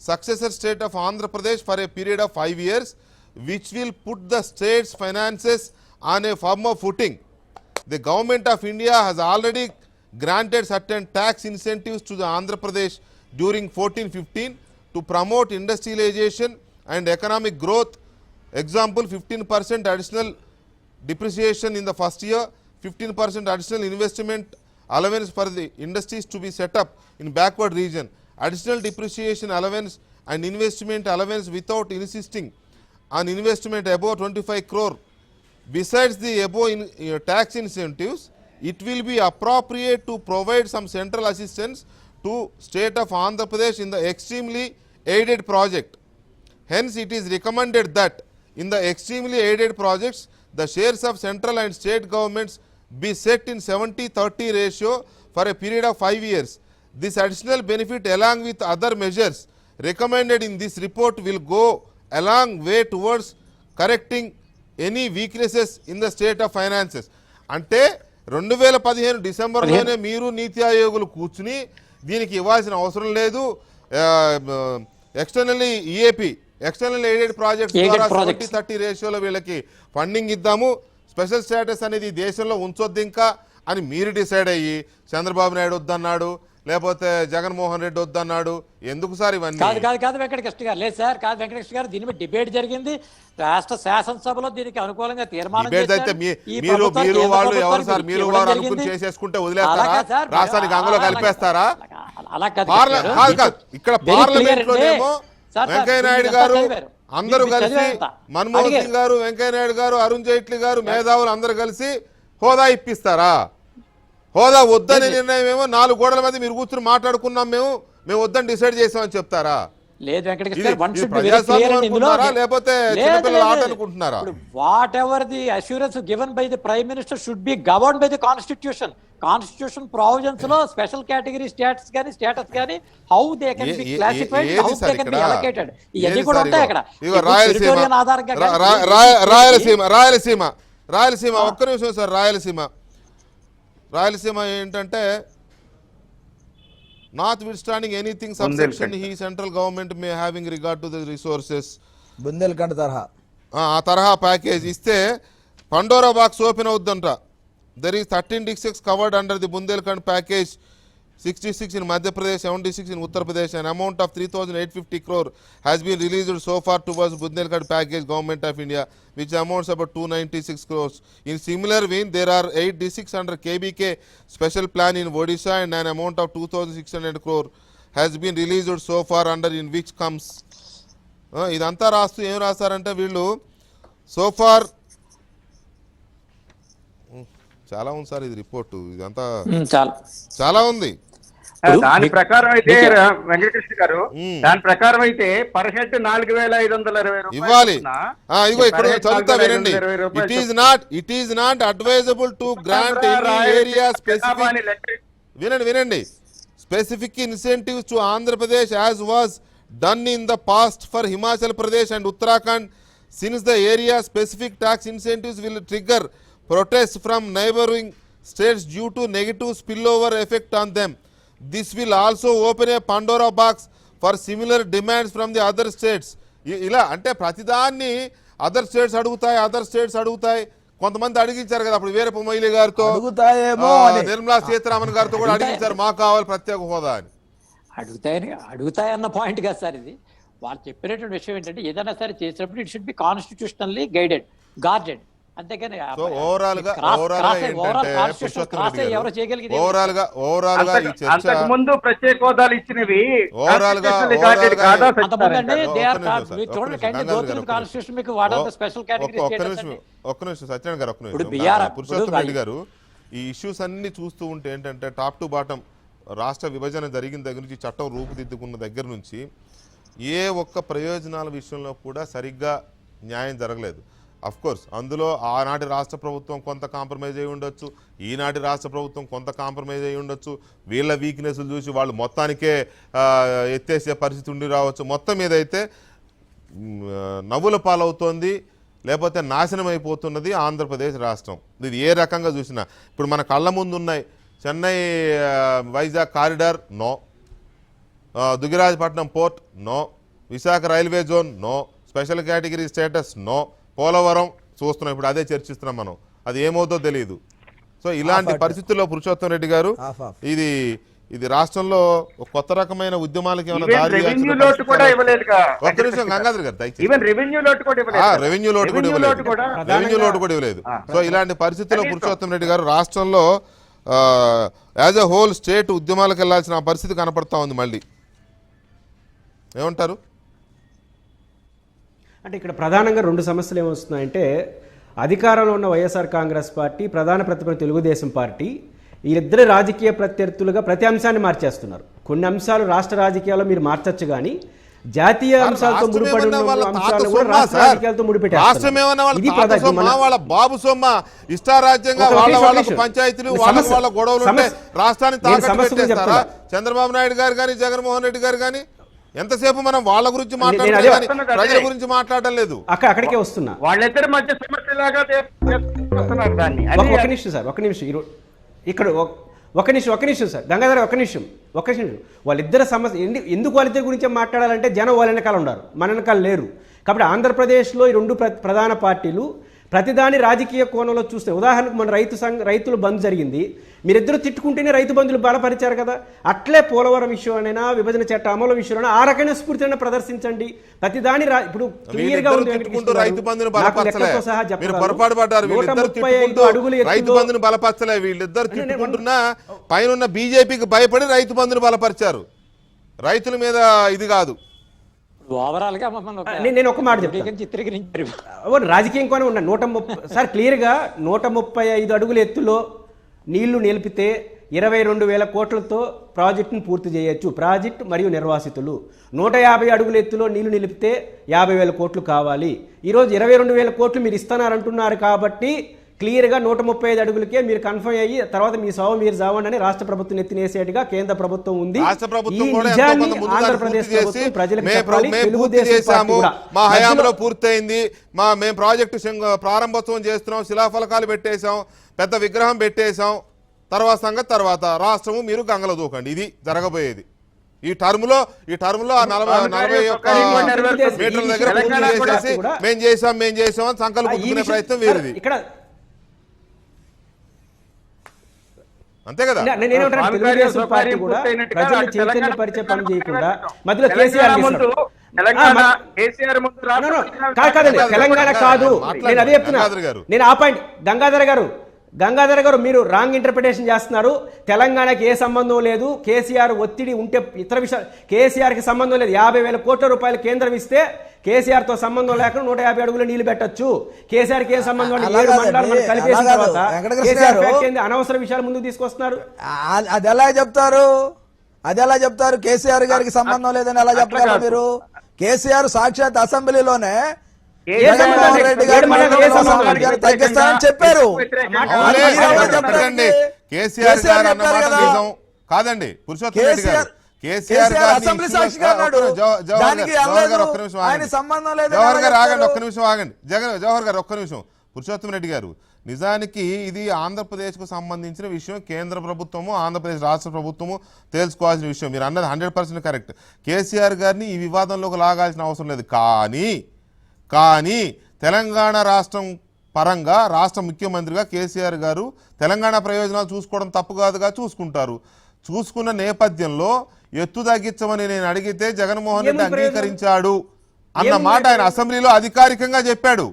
S1: successor state of Andhra Pradesh for a period of 5 years, which will put the state's finances on a firmer footing. The government of India has already granted certain tax incentives to the Andhra Pradesh during 14-15 to promote industrialization and economic growth. Example, 15% additional depreciation in the first year, 15% additional investment allowance for the industries to be set up in backward region, additional depreciation allowance and investment allowance without insisting on investment above 25 crore. Besides the above tax incentives, it will be appropriate to provide some central assistance to state of Andhra Pradesh in the extremely aided project. Hence, it is recommended that in the extremely aided projects, the shares of central and state governments be set in 70-30 ratio for a period of 5 years. This additional benefit along with other measures recommended in this report will go a long way towards correcting any weaknesses in the state of finances. అంటే 2015 డిసెంబర్లోనే మీరు నీతి ఆయోగులు కూర్చుని దీనికి ఇవ్వాల్సిన అవసరం లేదు, externally EAP external aided projects ద్వారా 70-30 రేషియోలో వీళ్ళకి ఫండింగ్ ఇద్దాము, స్పెషల్ స్టేటస్ అనేది దేశంలో ఉంచొద్దు ఇంకా అని మీరు డిసైడ్ అయ్యి చంద్రబాబు నాయుడు వద్దన్నాడు, లేకపోతే జగన్మోహన్ రెడ్డి వద్దన్నాడు, ఎందుకు సార్ ఇవన్నీ?
S2: కాదు కాదు కాదు వెంకటకృష్ణ గారు, లేదు సార్, కాదు వెంకటకృష్ణ గారు, దీని మీద డిబేట్ జరిగింది. రాష్ట్ర శాసనసభలో దీనికి అనుకూలంగా తీర్మానం
S1: డిబేట్ అయితే
S2: చేశారు. ఈ
S1: మీరు
S2: ప్రభుత్వం
S1: మీరు
S2: కేంద్ర
S1: వాళ్ళు ఎవరు
S2: ప్రభుత్వానికి
S1: సార్? మీరు
S2: ఇవ్వడం
S1: వారు
S2: జరిగింది.
S1: అనుకుని చేసేసుకుంటే వదిలేస్తారా?
S2: అలాగా సార్,
S1: రాష్ట్రానికి గంగలో కలిపేస్తారా?
S2: అలా కాదు
S1: కాదు కాదు, ఇక్కడ
S2: Very clear
S1: పార్లమెంట్ లోనేమో
S2: సార్,
S1: వెంకయ్య నాయుడు
S2: ఇదంతా
S1: గారు
S2: చదివారు.
S1: అందరూ
S2: మీరు
S1: కలిసి,
S2: చదివారంతా.
S1: మన్మోహన్
S2: అడిగారు.
S1: సింగ్ గారు, వెంకయ్య నాయుడు గారు, అరుణ్ జైట్లీ గారు, మేధావులు అందరూ కలిసి హోదా ఇప్పిస్తారా? హోదా వద్దనే నిర్ణయం ఏమో 4 గోడల మీద మీరు కూర్చుని మాట్లాడుకున్నాం, మేము వద్దని డిసైడ్ చేసామని చెప్తారా?
S2: లేదు వెంకటకృష్ణ
S1: ఇది-
S2: గారు, one
S1: ఇది
S2: should be very
S1: ప్రజాస్వామ్యం
S2: clear in ఇందులో.
S1: అనుకుంటున్నారా? లేకపోతే చిన్నపిల్లల ఆట అనుకుంటున్నారా?
S2: What ever the assurance given by the prime minister should be govern by the constitution. Constitution provisions లో స్పెషల్ కేటగిరీ స్టేటస్ గానీ how they can be classified, how they can be allocated, ఇవన్నీ కూడా ఉంటాయి అక్కడ. టెరిటోరియల్ ఆధారంగా
S1: రాయలసీమ ఒక్క నిమిషం sir. Rayalaseema ఏంటంటే notwithstanding anything subsection he central government may having regard to the resources,
S4: Bundelkhand తరహా
S1: ఆ తరహా ప్యాకేజ్ ఇస్తే పండోరా బాక్స్ ఓపెన్ అవుద్దంట. There is 13 districts covered under the Bundelkhand package, 66 in Madhya Pradesh, 76 in Uttar Pradesh. An amount of 3,850 crore has been released so far towards Bundelkhand package, Government of India, which amounts about 296 crores. In similar vein, there are 8 districts under KBK special plan in Odisha, and an amount of 2,600 crore has been released so far under in which comes. ఇదంతా రాస్తూ ఏం రాస్తారంటే వీళ్ళు so far, చాలా ఉంది sir ఇది report, ఇదంతా చాలా ఉంది.
S3: దాని ప్రకారం అయితే వెంకటకృష్ణ గారు, దాని ప్రకారం అయితే పర్ హెడ్ 4,520
S1: ఇవ్వాలి. ఇదిగో ఇక్కడ చదువుతా వినండి. It is not advisable to grant any area specific, వినండి, specific incentives to Andhra Pradesh as was done in the past for Himachal Pradesh and Uttarakhand, since the area specific tax incentives will trigger protests from neighboring states due to negative spillover effect on them. This will also open a Pandora box for similar demands from the other states. ఇలా అంటే ప్రతిదాన్ని other states అడుగుతాయి. కొంతమంది అడిగించారు కదా అప్పుడు వీరప్ప మొయిలీ గారితో, నిర్మలా సీతారామన్ గారితో కూడా అడిగించారు, మాకు కావాలి ప్రత్యేక హోదా అని.
S2: అడుగుతాయన్న పాయింట్ కాదు సార్ ఇది. వాళ్ళు చెప్పినటువంటి విషయం ఏంటంటే ఏదైనా సరే చేసినప్పుడు it should be constitutionally guarded, అంతేగాని
S3: అంతకు ముందు ప్రత్యేక హోదాలు ఇచ్చినవి
S1: ఒక్క నిమిషం సత్యనారాయణ గారు, పురుషోత్తం రెడ్డి గారు, ఈ ఇష్యూస్ అన్ని చూస్తూ ఉంటే ఏంటంటే టాప్ టు బాటం రాష్ట్ర విభజన జరిగిన దగ్గర నుంచి, చట్టం రూపుదిద్దుకున్న దగ్గర నుంచి ఏ ఒక్క ప్రయోజనాల విషయంలో కూడా సరిగ్గా న్యాయం జరగలేదు. కోర్స్ అందులో ఆనాటి రాష్ట్ర ప్రభుత్వం కొంత కాంప్రమైజ్ అయి ఉండొచ్చు, ఈనాటి రాష్ట్ర ప్రభుత్వం కొంత కాంప్రమైజ్ అయి ఉండొచ్చు. వీళ్ళ వీక్నెస్లు చూసి వాళ్ళు మొత్తానికే ఎత్తేసే పరిస్థితి ఉండి రావచ్చు. మొత్తం మీద అయితే నవ్వుల పాలవుతోంది, లేకపోతే నాశనం అయిపోతున్నది ఆంధ్రప్రదేశ్ రాష్ట్రం. ఇది ఏ రకంగా చూసినా ఇప్పుడు మన కళ్ళ ముందు ఉన్నాయి. Chennai Vizag corridor no, Dugarajapatnam port no, Visakha railway zone no, special category status no, Polavaram చూస్తున్నాం, ఇప్పుడు అదే చర్చిస్తున్నాం మనం, అది ఏమవుతో తెలియదు. సో ఇలాంటి పరిస్థితుల్లో పురుషోత్తం రెడ్డి గారు ఇది రాష్ట్రంలో కొత్త రకమైన ఉద్యమాలకి ఏమైనా దారి ఒక్క నిమిషం గంగాధర్ గారు దయచేసి, రెవెన్యూ లోటు కూడా ఇవ్వలేదు. సో ఇలాంటి పరిస్థితుల్లో పురుషోత్తం రెడ్డి గారు రాష్ట్రంలో యాజ్ ఎ హోల్ స్టేట్ ఉద్యమాలకు వెళ్లాల్సిన పరిస్థితి కనపడతా ఉంది. మళ్ళీ ఏమంటారు?
S5: అంటే ఇక్కడ ప్రధానంగా 2 సమస్యలు ఏమొస్తున్నాయంటే, అధికారంలో ఉన్న వైఎస్ఆర్ కాంగ్రెస్ పార్టీ, ప్రధాన ప్రతిపక్ష తెలుగుదేశం పార్టీ, వీరిద్దరు రాజకీయ ప్రత్యర్థులుగా ప్రతి అంశాన్ని మార్చేస్తున్నారు. కొన్ని అంశాలు రాష్ట్ర రాజకీయాల్లో మీరు మార్చచ్చు, కానీ జాతీయ అంశాలతో ముడిపడి
S1: వాళ్ళ బాబు సొమ్మ ఇష్టారాజ్యంగా వాళ్ళ పంచాయతీలు వాళ్ళ గొడవలు రాష్ట్రాన్ని తాకట్టు పెట్టేస్తారా? చంద్రబాబు నాయుడు గారు కానీ జగన్మోహన్ రెడ్డి గారు కానీ ఎంతసేపు మనం వాళ్ళ గురించి మాట్లాడలేదు, ప్రజల గురించి మాట్లాడడం లేదు.
S5: అక్కడికే వస్తున్నా.
S3: వాళ్ళిద్దరి మధ్య సమస్యలాగా
S5: ఒక నిమిషం సార్, ఇక్కడ ఒక నిమిషం సార్ గంగాధర్, ఒక నిమిషం. వాళ్ళిద్దరు సమస్య ఎందుకు వాళ్ళిద్దరి గురించి మాట్లాడాలంటే జనం వాళ్ళ వెనకాల ఉన్నారు, మన వెనకాల లేరు. కాబట్టి ఆంధ్రప్రదేశ్లో ఈ 2 ప్రధాన పార్టీలు ప్రతిదాని రాజకీయ కోణంలో చూస్తే ఉదాహరణకు మన రైతుల బంద్ జరిగింది, మీరిద్దరు తిట్టుకుంటేనే రైతు బంధులు బలపరిచారు కదా. అట్లే పోలవరం విషయంలోనైనా విభజన చట్ట అమలు విషయంలో ఆ రకమైన స్ఫూర్తిని ప్రదర్శించండి. ప్రతిదాని ఇప్పుడు క్లియర్ గా ఉంది,
S1: రైతు బంధుని బలపరచలే,
S5: సహా
S1: మీరు పొరపాటు పడ్డారు. వీళ్ళిద్దరు తిట్టుకుంటూ రైతు బంధుని బలపరచలే, వీళ్ళిద్దరు తిట్టుకుంటున్నా పైన బీజేపీకి భయపడి రైతు బంధుని బలపరిచారు. రైతుల మీద ఇది కాదు.
S2: ఓవరాల్ గా మమ్మల్ని ఒక
S5: నేను ఒక మాట చెప్తాను,
S2: చిత్రీకరించారు.
S5: రాజకీయం కొని ఉన్న 130 సార్ క్లియర్గా 135 అడుగుల ఎత్తులో నీళ్లు నిలిపితే 22,000 కోట్లతో ప్రాజెక్టును పూర్తి చేయొచ్చు. ప్రాజెక్టు మరియు నిర్వాసితులు 150 అడుగుల ఎత్తులో నీళ్లు నిలిపితే 50,000 కోట్లు కావాలి. ఈరోజు 22,000 కోట్లు మీరు ఇస్తున్నారంటున్నారు కాబట్టి క్లియర్గా 135 అడుగులకే మీరు కన్ఫర్మ్ అయ్యి తర్వాత మీ సావు మీరు జావండి అని రాష్ట్ర ప్రభుత్వం ఎత్తినేసేట్టుగా కేంద్ర ప్రభుత్వం ఉంది. ఆంధ్రప్రదేశ్ ప్రభుత్వం ప్రజలకు చెప్పాలి, తెలుగుదేశం పార్టీ కూడా.
S1: మా హయాంలో పూర్తయింది, మేము ప్రాజెక్టు ప్రారంభోత్సవం చేస్తున్నాం, శిలాఫలకాలు పెట్టేశాం, పెద్ద విగ్రహం పెట్టేశాం, తర్వాత రాష్ట్రము మీరు గంగలో దూకండి. ఇది జరగబోయేది ఈ టర్మ్ లో. ఆ 41 మీటర్ల దగ్గర పూర్తి చేసేసి మేము చేసాం అని సంకల్పం పుచ్చుకునే ప్రయత్నం వేరేది. అంతే కదా.
S5: తెలుగుదేశం పార్టీ కూడా ప్రజలు చైతన్యపరిచే పని చేయకుండా మధ్యలో కేసీఆర్ కాదండి, తెలంగాణ కాదు. నేను అదే చెప్తున్నా. నేను ఆ పాయింట్ గంగాధర్ గారు మీరు రాంగ్ ఇంటర్ప్రిటేషన్ చేస్తున్నారు. తెలంగాణకి ఏ సంబంధం లేదు. కేసీఆర్ ఒత్తిడి ఉంటే ఇతర విషయాలు, కేసీఆర్కి సంబంధం లేదు. 50,000 కోట్ల రూపాయలు కేంద్రం ఇస్తే కేసీఆర్ తో సంబంధం లేకుండా 150 అడుగులు నీళ్లు పెట్టచ్చు. కేసీఆర్కి ఏం సంబంధం అండి? 7 మండలాలు మనం కలిపేసిన తర్వాత కేసీఆర్ అనవసర విషయాలు ముందుకు తీసుకొస్తున్నారు.
S4: అది ఎలా చెప్తారు? కేసీఆర్ గారికి సంబంధం లేదని ఎలా చెప్పగలరు మీరు? కేసీఆర్ సాక్షాత్ అసెంబ్లీలోనే జగన్మోహన్ రెడ్డి గారు తగ్గిస్తానని చెప్పారు.
S1: కేసీఆర్ గారు అన్న మాట నిజం కాదండి. పురుషోత్తమ రెడ్డి గారు కేసీఆర్
S4: అసెంబ్లీ సాక్షిగా అన్నాడు. ఆయన సంబంధం లేదు.
S1: జవహర్ గారు ఆగండి, ఒక్క నిమిషం. పురుషోత్తమ రెడ్డి గారు, నిజానికి ఇది ఆంధ్రప్రదేశ్కు సంబంధించిన విషయం. కేంద్ర ప్రభుత్వము ఆంధ్రప్రదేశ్ రాష్ట్ర ప్రభుత్వము తెలుసుకోవాల్సిన విషయం. మీరు అన్నది 100% కరెక్ట్. కేసీఆర్ గారిని ఈ వివాదంలోకి లాగాల్సిన అవసరం లేదు. కానీ తెలంగాణ రాష్ట్రం పరంగా రాష్ట్ర ముఖ్యమంత్రిగా కేసీఆర్ గారు తెలంగాణ ప్రయోజనాలు చూసుకోవడం తప్పు కాదుగా, చూసుకుంటారు. చూసుకున్న నేపథ్యంలో ఎత్తు తగ్గించమని నేను అడిగితే జగన్మోహన్ రెడ్డి అంగీకరించాడు అన్న మాట ఆయన అసెంబ్లీలో అధికారికంగా చెప్పాడు.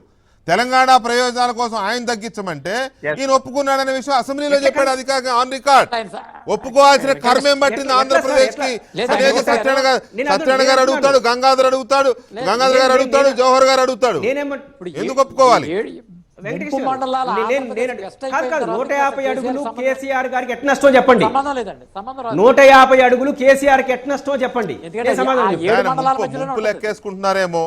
S1: తెలంగాణ ప్రయోజనాల కోసం ఆయన తగ్గించమంటే ఈయన ఒప్పుకున్నాడనే విషయం అసెంబ్లీలో చెప్పాడు అధికారికంగా, ఆన్ రికార్డ్. ఒప్పుకోవాల్సిన కర్మేం పట్టింది ఆంధ్రప్రదేశ్ కి? సత్యనారాయణ గారు అడుగుతాడు, గంగాధర్ గారు అడుగుతాడు, జవహర్ గారు అడుగుతాడు. ఎందుకు ఒప్పుకోవాలి?
S5: 150 అడుగులు కేసీఆర్ గారికి ఎట్ నష్టం చెప్పండి. 150 అడుగులు కేసీఆర్ కి ఎట్ నష్టం చెప్పండి.
S1: ముప్పు లెక్కేసుకుంటున్నారేమో.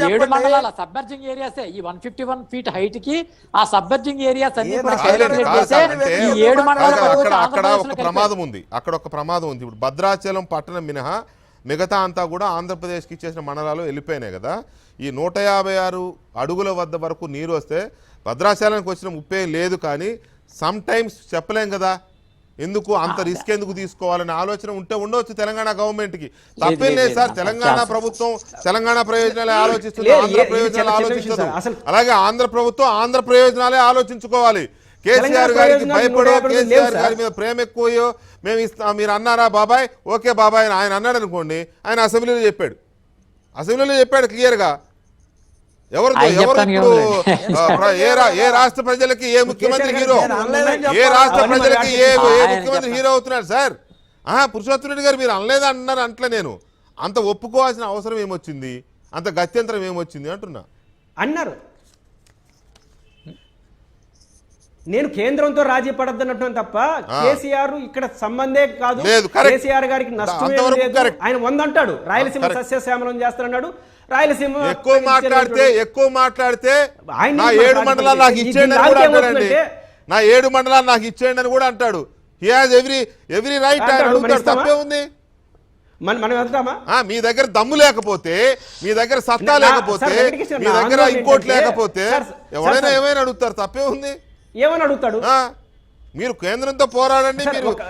S2: 7 మండలాల సబ్మర్జింగ్ ఏరియాస్, ఈ 151 ఫీట్ హైట్ కి ఆ సబ్మర్జింగ్ ఏరియాస్ అన్ని కూడా
S1: అక్కడ ఒక ప్రమాదం ఉంది. ఇప్పుడు భద్రాచలం పట్టణం మినహా మిగతా అంతా కూడా ఆంధ్రప్రదేశ్కి ఇచ్చేసిన మండలాలు వెళ్ళిపోయినాయి కదా. ఈ 156 అడుగుల వద్ద వరకు నీరు వస్తే భద్రాచలానికి వచ్చిన ముప్పే లేదు. కానీ సమ్ టైమ్స్ చెప్పలేం కదా, ఎందుకు అంత రిస్క్ ఎందుకు తీసుకోవాలనే ఆలోచన ఉండవచ్చు తెలంగాణ గవర్నమెంట్కి. తప్పేం లేదు సార్. తెలంగాణ ప్రభుత్వం తెలంగాణ ప్రయోజనాలే ఆలోచిస్తుంది, ఆంధ్ర ప్రయోజనాలు ఆలోచించదు. అలాగే ఆంధ్ర ప్రభుత్వం ఆంధ్ర ప్రయోజనాలే ఆలోచించుకోవాలి. కేసీఆర్ గారికి భయపడో, కేసీఆర్ గారి మీద ప్రేమ ఎక్కువయో మేము ఇస్తాం మీరు అన్నారా బాబాయ్, ఓకే బాబాయ్ ఆయన అన్నాడు అనుకోండి. ఆయన అసెంబ్లీలో చెప్పాడు క్లియర్గా. ఎవరు ఇప్పుడు ఏ రాష్ట్ర ప్రజలకి ఏ ముఖ్యమంత్రి హీరో, ఏ రాష్ట్ర ప్రజలకి ఏ ముఖ్యమంత్రి హీరో అవుతున్నాడు సార్? పురుషోత్తమ రెడ్డి గారు మీరు అనలేదా అన్నారు. అంట్లా నేను అంత ఒప్పుకోవాల్సిన అవసరం ఏమొచ్చింది, అంత గత్యంతరం ఏమొచ్చింది అంటున్నా.
S5: అన్నారు నేను కేంద్రంతో రాజీ పడద్దన్నట్టు తప్ప కేసీఆర్ ఇక్కడ సంబంధే కాదు. కేసీఆర్ గారికి నష్టమే లేదు. ఆయన 100 అంటాడు, రాయలసీమ సస్యశ్యామలం చేస్తానన్నాడు. రాయలసీమ
S1: ఎక్కువ మాట్లాడితే నా 7 మండలాలు నాకు ఇచ్చేయండి అని కూడా అంటాడండి. నా 7 మండలాలు నాకు ఇచ్చేయండి అని కూడా అంటాడు. He has every right. తప్పే ఉంది.
S5: మనం వెళ్తామా?
S1: మీ దగ్గర దమ్ము లేకపోతే, మీ దగ్గర సత్తా లేకపోతే, మీ దగ్గర ఇంకోటి లేకపోతే ఎవరైనా ఏమైనా అడుగుతారు. తప్పే ఉంది.
S5: ఏమని అడుగుతాడు?
S1: మీరు కేంద్రంతో పోరాడండి.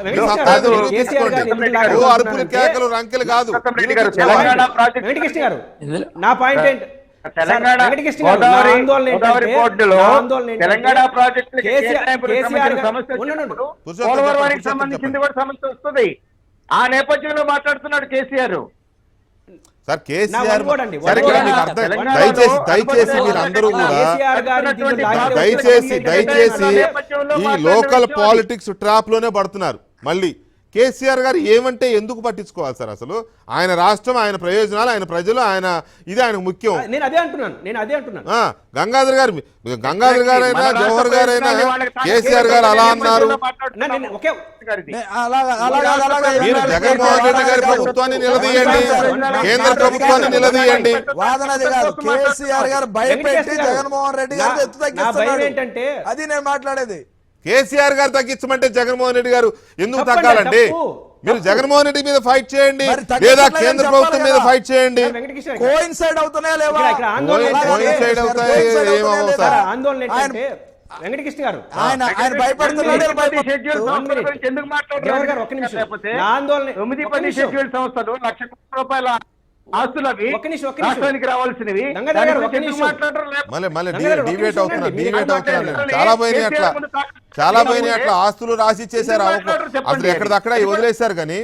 S1: మీరు అరుపులు కేకలు రంకెలు కాదు.
S5: వెంకటకృష్ణ గారు నా పాయింట్ ఏంటి?
S3: తెలంగాణ
S5: వెంకటకృష్ణ గారు,
S3: గోదావరి
S5: నా ఆందోళన
S3: గోదావరి
S5: ఏంటంటే-
S3: పోర్టులో
S5: నా ఆందోళన ఏంటంటే
S3: తెలంగాణ ప్రాజెక్టులకి
S5: కేసీఆర్
S3: కేటాయింపులకు
S5: కేసీఆర్
S3: సంబంధించిన
S5: గారు-
S3: సమస్య వచ్చినప్పుడు
S1: పురుషోత్తం
S3: పోలవరానికి
S1: చెప్పండి,
S3: సంబంధించింది
S1: చెప్పండి.
S3: కూడా సమస్య వస్తుంది. ఆ నేపథ్యంలో మాట్లాడుతున్నాడు కేసీఆర్.
S1: సార్ కేసీఆర్
S5: నా వన్ అండి,
S1: సరే
S5: వన్
S1: ఇక్కడ
S5: వర్డ్
S1: మీకు
S5: అండి.
S1: అర్థం
S3: తెలంగాణలో
S1: దయచేసి మీరు అందరూ కూడా
S5: కేసీఆర్ గారి దీంట్లో లాగే
S1: దయచేసి
S3: నేపథ్యంలో
S1: ఈ
S3: మాట్లాడిన
S1: లోకల్
S3: విషయం
S1: పాలిటిక్స్ ట్రాప్ లోనే పడుతున్నారు. మళ్ళీ కేసీఆర్ గారు ఏమంటే ఎందుకు పట్టించుకోవాలి సార్? అసలు ఆయన రాష్ట్రం, ఆయన ప్రయోజనాలు, ఆయన ప్రజలు, ఆయన ఇది ఆయనకు ముఖ్యం.
S5: నేను అదే అంటున్నాను
S1: గంగాధర్ గారైనా జవహర్ గారైనా కేసీఆర్ గారు అలా అన్నారు. మీరు జగన్మోహన్ రెడ్డి గారి ప్రభుత్వాన్ని నిలదీయండి, కేంద్ర ప్రభుత్వాన్ని నిలదీయండి.
S4: వాదనది కాదు, కేసీఆర్ గారు భయపెట్టి జగన్మోహన్ రెడ్డి గారు ఎత్తు తగ్గిస్తున్నాడు.
S5: ఏంటంటే
S4: అది నేను మాట్లాడేది.
S1: కేసీఆర్ గారు తగ్గించమంటే జగన్మోహన్ రెడ్డి గారు ఎందుకు
S5: తప్పండి,
S1: తగ్గాలండి?
S5: తప్పు.
S1: మీరు జగన్మోహన్ రెడ్డి మీద ఫైట్ చేయండి,
S4: మరి తగ్గట్లేదు
S1: లేదా
S4: అని
S1: కేంద్ర
S4: చెప్పాలి
S1: ప్రభుత్వం మీద
S4: కదా.
S1: ఫైట్ చేయండి.
S5: వెంకటకృష్ణ గారు,
S4: కోయిన్సైడ్ అవుతున్నాయా లేవా?
S5: ఇక్కడ ఆందోళన ఏంటంటే-
S1: కోయిన్సైడ్ అవుతాయి, ఏమవుతాయి
S5: సార్,
S1: సార్?
S5: ఆందోళన ఏంటంటే వెంకటకృష్ణ గారు
S4: ఆయన భయపడుతున్నాడు.
S3: షెడ్యూల్ సంస్థల గురించి ఎందుకు
S5: జవహర్ గారు, ఒక్క
S3: మాట్లాడుతున్నారు?
S5: నిమిషం.
S3: లేకపోతే
S5: నా ఆందోళన
S3: 9-10 షెడ్యూల్ సంస్థలు ₹1,00,000 ఆస్తులు అవి
S5: ఒక్క నిమిషం.
S3: రాష్ట్రానికి రావాల్సినవి.
S5: గంగాధర్
S3: దాని
S5: గారు,
S3: గురించి
S5: ఒక్క
S3: ఎందుకు
S5: నిమిషం.
S3: మాట్లాడరు? లేకపోతే
S1: మళ్ళీ
S5: రంగారావు, ఒక
S1: డిబేట్
S5: నిమిషం
S1: అవుతున్నారు,
S5: ఉండండి.
S1: డిబేట్ అవుతున్నారు.
S3: మీరు
S1: చాలా పోయినాయి అట్లా, చాలా
S3: మీరు
S1: పోయినాయి అట్లా. ఆస్తులు రాసి ఇచ్చేసారు,
S3: ఎందుకు మాట్లాడరు చెప్పండి.
S1: అసలు ఎక్కడిదక్కడ వదిలేశారు. కానీ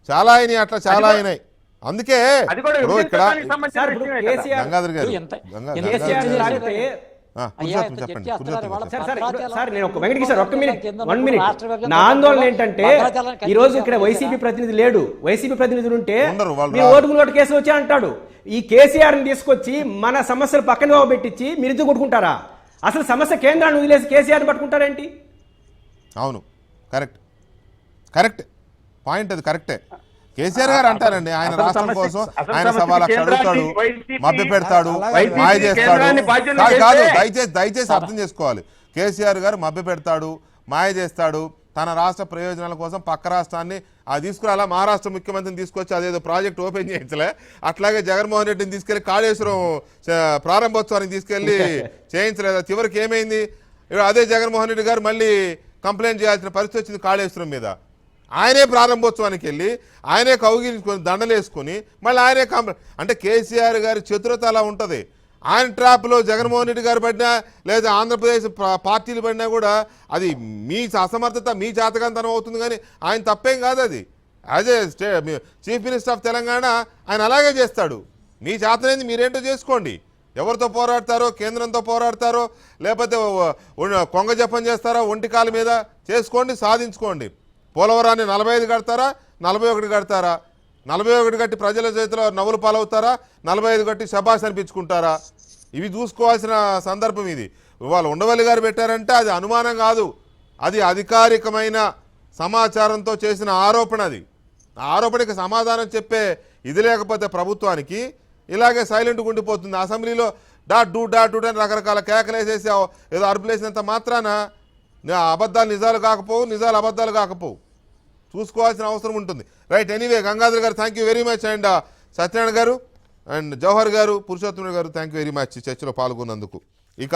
S1: చాలా అయినాయి అట్లా, చాలా అయినాయి. అందుకే
S3: అది కూడా
S1: ఇప్పుడు ఇక్కడ
S3: విభజించడానికి సంబంధించిన
S5: సార్, ఇప్పుడు
S3: విషయమే కదా.
S5: కేసీఆర్
S1: గంగాధర్ గారు
S2: ఎంత-
S5: కేసీఆర్ లాగితే
S1: పురుషోత్తం చెప్పండి,
S5: సార్ నేను ఒక వెంకటకృష్ణ ఒక్క మినిట్ 1 మినిట్. నా ఆందోళన ఏంటంటే ఈ రోజు ఇక్కడ వైసీపీ ప్రతినిధి లేడు. వైసీపీ ప్రతినిధులు ఉంటే
S1: ఉండరు, వాళ్ళు
S5: మీ ఓటుకు కేసులు వచ్చా అంటాడు. ఈ కేసీఆర్ ని తీసుకొచ్చి మన సమస్యలు పక్కన పెట్టించి మీరు ఎందుకు కొట్టుకుంటారా? అసలు సమస్య కేంద్రాన్ని వదిలేసి కేసీఆర్ పట్టుకుంటారేంటి?
S1: అవును, కరెక్ట్ పాయింట్, అది కరెక్టే. కేసీఆర్ గారు అంటారండి, ఆయన
S3: అసలు
S1: రాష్ట్రం
S3: సమస్య-
S1: కోసం
S3: అసలు
S1: ఆయన
S3: సమస్య
S1: సవా లక్ష
S3: కేంద్రానికి
S1: అడుగుతాడు,
S3: వైసీపీ
S1: మభ్య పెడతాడు,
S4: వైసీపీ
S1: మాయ చేస్తాడు.
S3: కేంద్రాన్ని బాధ్యులు
S1: కాదు,
S3: చేస్తే-
S1: దయచేసి అర్థం చేసుకోవాలి. కేసీఆర్ గారు మభ్య పెడతాడు, మాయ చేస్తాడు, తన రాష్ట్ర ప్రయోజనాల కోసం పక్క రాష్ట్రాన్ని అది తీసుకురాలా. మహారాష్ట్ర ముఖ్యమంత్రిని తీసుకొచ్చి అదేదో ప్రాజెక్ట్ ఓపెన్ చేయించలే, అట్లాగే జగన్మోహన్ రెడ్డిని తీసుకెళ్లి కాళేశ్వరం ప్రారంభోత్సవానికి తీసుకెళ్లి చేయించలేదు. చివరికి ఏమైంది? అదే జగన్మోహన్ రెడ్డి గారు మళ్ళీ కంప్లైంట్ చేయాల్సిన పరిస్థితి వచ్చింది కాళేశ్వరం మీద. ఆయనే ప్రారంభోత్సవానికి వెళ్ళి ఆయనే కౌగిలించుకొని దండలేసుకొని మళ్ళీ ఆయనే అంటే కేసీఆర్ గారి చతురత అలా ఉంటుంది. ఆయన ట్రాప్లో జగన్మోహన్ రెడ్డి గారు పడినా లేదా ఆంధ్రప్రదేశ్ పార్టీలు పడినా కూడా అది మీ అసమర్థత, మీ చేతకంతనం అవుతుంది. కానీ ఆయన తప్పేం కాదు. అది as a chief minister of Telangana ఆయన అలాగే చేస్తాడు. మీ చేతనేది మీరేంటో చేసుకోండి. ఎవరితో పోరాడతారో, కేంద్రంతో పోరాడతారో, లేకపోతే కొంగ జపం చేస్తారో ఒంటికాల మీద చేసుకోండి, సాధించుకోండి. పోలవరాన్ని 45 కడతారా, 41 కడతారా? 41 కట్టి ప్రజల చేతిలో నవ్వులు పాలవుతారా, 45 కట్టి శబాష్ అనిపించుకుంటారా? ఇవి చూసుకోవాల్సిన సందర్భం ఇది. వాళ్ళు ఉండవల్లి గారు పెట్టారంటే అది అనుమానం కాదు, అది అధికారికమైన సమాచారంతో చేసిన ఆరోపణ. అది ఆరోపణకి సమాధానం చెప్పే ఇది లేకపోతే ప్రభుత్వానికి ఇలాగే సైలెంట్గా ఉండిపోతుంది. అసెంబ్లీలో డాట్ డూ అని రకరకాల కేకలేసేసి ఏదో అరుపులేసినంత మాత్రాన అబద్ధాలు నిజాలు కాకపోవు, నిజాలు అబద్ధాలు కాకపోవు. చూసుకోవాల్సిన అవసరం ఉంటుంది. రైట్, ఎనీవే గంగాధర్ గారు thank you very much, and Satyanarayana గారు అండ్ జవహర్ గారు, పురుషోత్తమ గారు థ్యాంక్ యూ వెరీ మచ్ చర్చలో పాల్గొన్నందుకు. ఇక